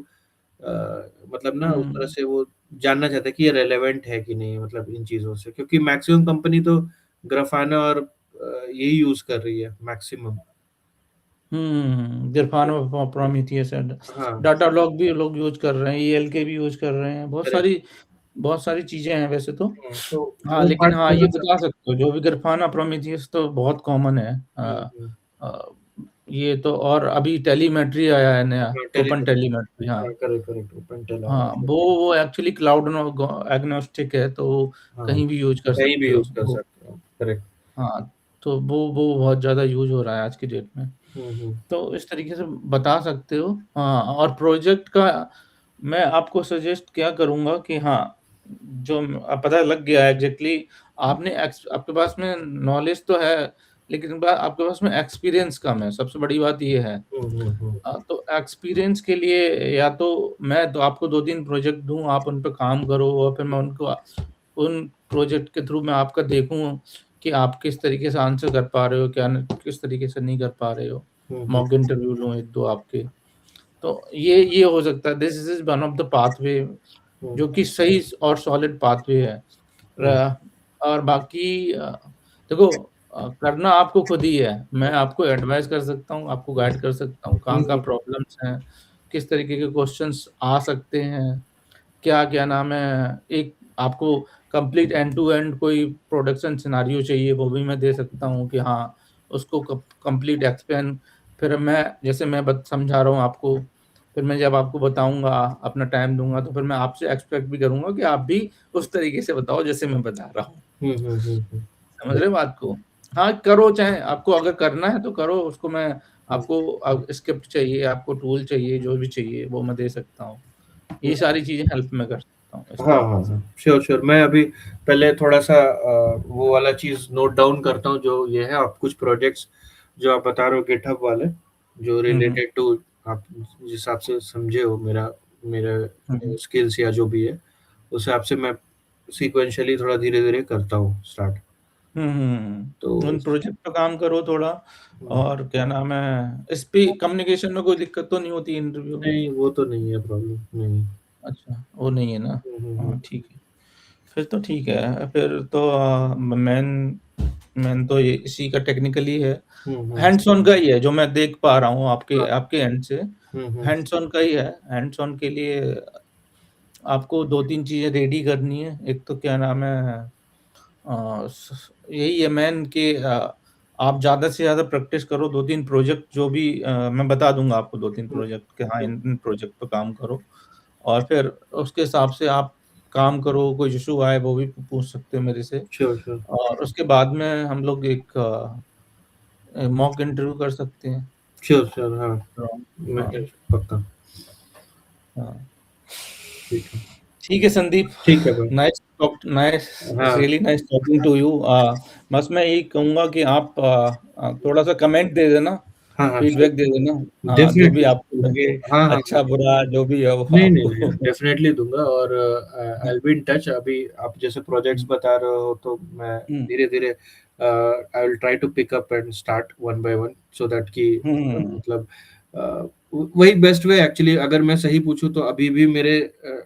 मतलब ना उस तरह हम्म, से वो जानना चाहते हैं कि ये रेलेवेंट है कि नहीं, मतलब इन चीजों से, क्योंकि मैक्सिमम कंपनी तो ग्राफाना और यही यूज कर रही है मैक्सिमम। गिरफान प्रोमीथियस है। हाँ, डाटा लॉग भी लोग यूज कर रहे हैं, ईएलके भी यूज कर रहे हैं, करेक्ट। बहुत सारी चीजें हैं वैसे तो। तो हाँ, वो लेकिन पार्ट हाँ, थोड़ा ये सा। बता सकते हो जो भी गिरफाना प्रोमीथियस तो बहुत कॉमन है। हम्म। अ, ये तो, और अभी टेलीमेट्री आया है नया, हाँ, ओपन टेलीमेट्री। टेलीमेट्री। हाँ हाँ, करेक्ट करेक्ट, ओपन टेल आ हाँ, रहा है। वो एक्चुअली क्लाउड एग्नोस्टिक है, तो हाँ, कहीं भी यूज कर कहीं भी सकते हो यूज कर वो। सकते हो, करेक्ट। हाँ, तो वो बहुत ज़्यादा यूज हो रहा है आज की डेट में। हम्म। तो इस तरीके से बता सकते हो। हाँ, और प्रोजेक्ट का मैं आपको सजेस्ट क्या करूँगा कि हाँ, जो पता लग गया है एग्ज़ैक्टली, आपके पास में नॉलेज तो है, लेकिन आपके पास में एक्सपीरियंस कम है, सबसे बड़ी बात ये है। हम्म। तो एक्सपीरियंस के लिए या तो मैं तो आपको 2-3 प्रोजेक्ट दूँ, आप उन पे काम करो, और फिर मैं उनको उन प्रोजेक्ट के थ्रू मैं आपका देखूँ कि आप किस तरीके से आंसर कर पा रहे हो, क्या न किस तरीके से नहीं कर पा रहे हो। हम्म। मॉक इंटरव्यू लूँ 1-2 आपके। तो ये हो सकता है, this is one of the pathway hmm. जो कि सही और सॉलिड पाथवे है। हम्म। र और बाकी देखो, करना आपको खुद ही है। मैं आपको एडवाइस कर सकता हूँ, आपको गाइड कर सकता हूँ, कहाँ-कहाँ हम्म। प्रॉब्लम्स हैं, किस तरीके के क्वेश्चन्स आ सकते हैं, क्या नाम है, एक आपको कंप्लीट एंड टू एंड कोई प्रोडक्शन सिनेरियो चाहिए, वो भी मैं दे सकता हूँ कि हाँ, उसको कंप्लीट एक्सप्लेन, फिर मैं जैसे मैं समझा रहा हूँ आपको, फिर मैं जब आपको बताऊँगा, अपना टाइम दूँगा, तो फिर मैं आपसे एक्सपेक्ट भी करूँगा कि आप भी उस तरीके से बताओ जैसे मैं बता रहा हूँ। समझ रहे हो बात को? हाँ, करो, चाहे आपको अगर करना है तो करो उसको। मैं आपको स्क्रिप्ट चाहिए, आपको टूल चाहिए, जो भी चाहिए वो मैं दे सकता हूँ। ये सारी चीज़ें हेल्प मैं कर सकता हूँ इस हाँ हाँ तरीके से। हाँ, श्योर श्योर। मैं अभी पहले थोड़ा सा वो वाला चीज नोट डाउन करता हूँ, जो ये है आप कुछ प्रोजेक्ट्स जो आप बता रहे हो गिटहब वाले, जो हुँ, हुँ। रिलेटेड टू आप जिस हिसाब से समझे हो मेरा हुँ, मेरे हुँ। स्किल्स या जो भी है, उस हिसाब से मैं सीक्वेंशियली थोड़ा धीरे धीरे करता हूँ स्टार्ट। हुँ, हुँ, तो हुँ। उन प्रोजेक्ट पे काम करो थोड़ा, हम्म, और क्या नाम है, इस पे कम्युनिकेशन में कोई दिक्कत तो नहीं होती इंटरव्यू में? नहीं वो तो नहीं है, प्रॉब्लम नहीं। अच्छा, वो नहीं है ना? हम्म। हाँ, ठीक है। फिर तो ठीक है, फिर तो मेन मेन तो ये इसी का टेक्निकली है। हम्म। हैंड्स ऑन का ही है जो मैं देख पा रहा हूँ आपके हाँ। आपके एंड से। हम्म। हैंड्स ऑन का ही है। हैंड्स ऑन के लिए आपको 2-3 चीज़ें रेडी करनी है। एक तो क्या नाम है, यही है मेन कि आप ज़्यादा से ज़्यादा प्रैक्टिस करो, 2-3 प्रोजेक्ट जो भी मैं बता दूँगा आपको 2-3 प्रोजेक्ट कि हाँ, इन प्रोजेक्ट पे काम करो, और फिर उसके हिसाब से आप काम करो, कोई इश्यू आए वो भी पूछ सकते हो मेरे से। Sure sure. और उसके बाद में हम लोग एक मॉक इंटरव्यू कर सकते हैं। श्योर श्योर, हाँ। राउंड। मैं हाँ, पक्का। हाँ। ठीक है। ठीक है संदीप, ठीक है भाई। नाइस, इट्स हाँ really nice talking to you. बस मैं यही कहूँगा कि आप थोड़ा-सा कमेंट दे देना, हाँ हाँ, फीडबैक दे श्योर। देना। हाँ, जो भी डेफिनेटली। आपको लगे, हाँ हाँ हाँ। अच्छा, बुरा जो भी है वो नहीं नहीं नहीं, आपको। डेफिनेटली दूंगा। और आई विल बी इन टच। अभी आप जैसे प्रोजेक्ट्स हुँ, बता रहे हो, तो मैं हुँ, धीरे धीरे I will try to pick up and start one by one, so that कि हुँ, मतलब वही बेस्ट वे एक्चुअली, अगर मैं सही पूछूं तो अभी भी मेरे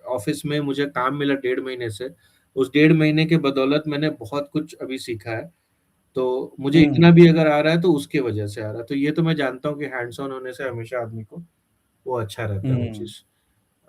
ऑफिस में मुझे काम मिला 1.5 महीने से। उस 1.5 महीने के बदौलत मैंने बहुत कुछ अभी सीखा है। तो मुझे इतना हुँ, भी अगर आ रहा है तो उसके वजह से आ रहा है। तो ये तो मैं जानता हूँ कि हैंड्स ऑन होने से हमेशा आदमी को वो अच्छा रहता है वो हुँ। चीज़।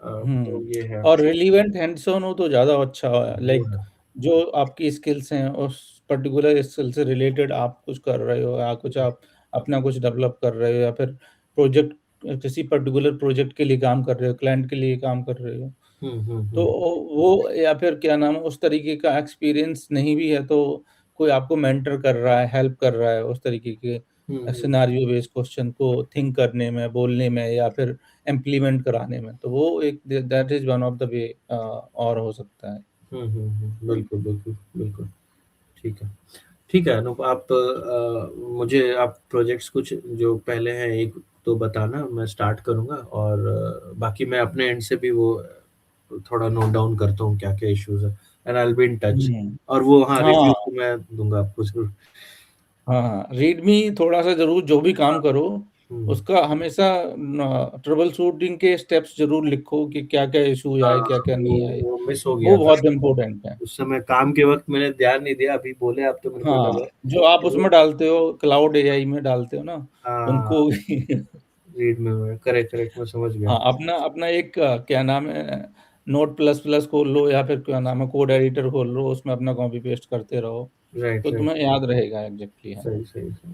तो हुँ, ये है। और रिलेवेंट हैंड्स ऑन हो तो ज़्यादा अच्छा है, वो लाइक है। जो आपकी स्किल्स हैं, उस पर्टिकुलर स्किल से रिलेटेड आप कुछ कर रहे हो या कुछ आप अपना कुछ डेवलप कर रहे हो या फिर प्रोजेक्ट किसी पर्टिकुलर प्रोजेक्ट के लिए काम कर रहे हो, क्लाइंट के लिए काम कर रहे हो। हुँ, हुँ, तो हुँ। वो या फिर क्या नाम है, उस तरीके का एक्सपीरियंस नहीं भी है तो कोई आपको मेंटर कर रहा है, हेल्प कर रहा है उस तरीके के हुँ, हुँ। सिनेरियो बेस्ड क्वेश्चन को थिंक करने में, बोलने में या फिर इम्प्लीमेंट कराने में। तो वो एक that is one of the वे और हो सकता है। हुँ, हुँ, हुँ। बिल्कुल, बिल्कुल, बिल्कुल। ठीक है। ठीक है अनूप, आप मुझे आप प्रोजेक्ट्स कुछ जो पहले हैं 1-2 बताना, मैं स्टार्ट करूँगा और बाकी मैं अपने एंड से भी वो थोड़ा नोट डाउन करता हूँ क्या-क्या इश्यूज़ हैं, and I will be in touch. हुँ। और वो हाँ, हाँ, रिव्यू तो मैं दूँगा आपको ज़रूर। हाँ, हाँ। रीडमी थोड़ा-सा ज़रूर जो भी हाँ। काम करो, हुँ। उसका हमेशा ट्रबल शूटिंग के स्टेप्स ज़रूर लिखो कि क्या-क्या इश्यूज़ हाँ, आए, क्या-क्या नहीं आए। वो मिस हो वो गया था। बहुत इम्पोर्टेंट है। उस समय काम के वक़्त मैंने ध्यान नहीं दिया, अभी बोले आप तो मेरे को हाँ, लगा जो आप कि वो उसमें डालते हो, क्लाउड एआई में डालते हो ना, हाँ, उनको भी रीड में मैं करेक्ट, करेक्ट मैं समझ गया। हाँ, अपना अपना एक क्या नाम है, नोट प्लस प्लस खोल लो या फिर क्या नाम है, कोड एडिटर खोल लो, उसमें अपना कॉपी पेस्ट करते रहो, राइट, तो राइट। तुम्हें याद रहेगा एग्ज़ैक्टली हाँ। सही, सही, सही।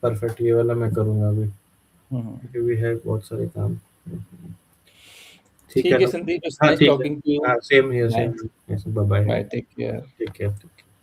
परफेक्ट ये वाला मैं करूँगा अभी, हुँ, हुँ। क्योंकि भी है बहुत सारे काम। ठीक है ठीक है ना? संदीप, इट्स हाँ, नाइस ठीक है। Talking to you. हाँ, same here, bye, same here. Yes, bye bye. Bye, take care. Take care, take care.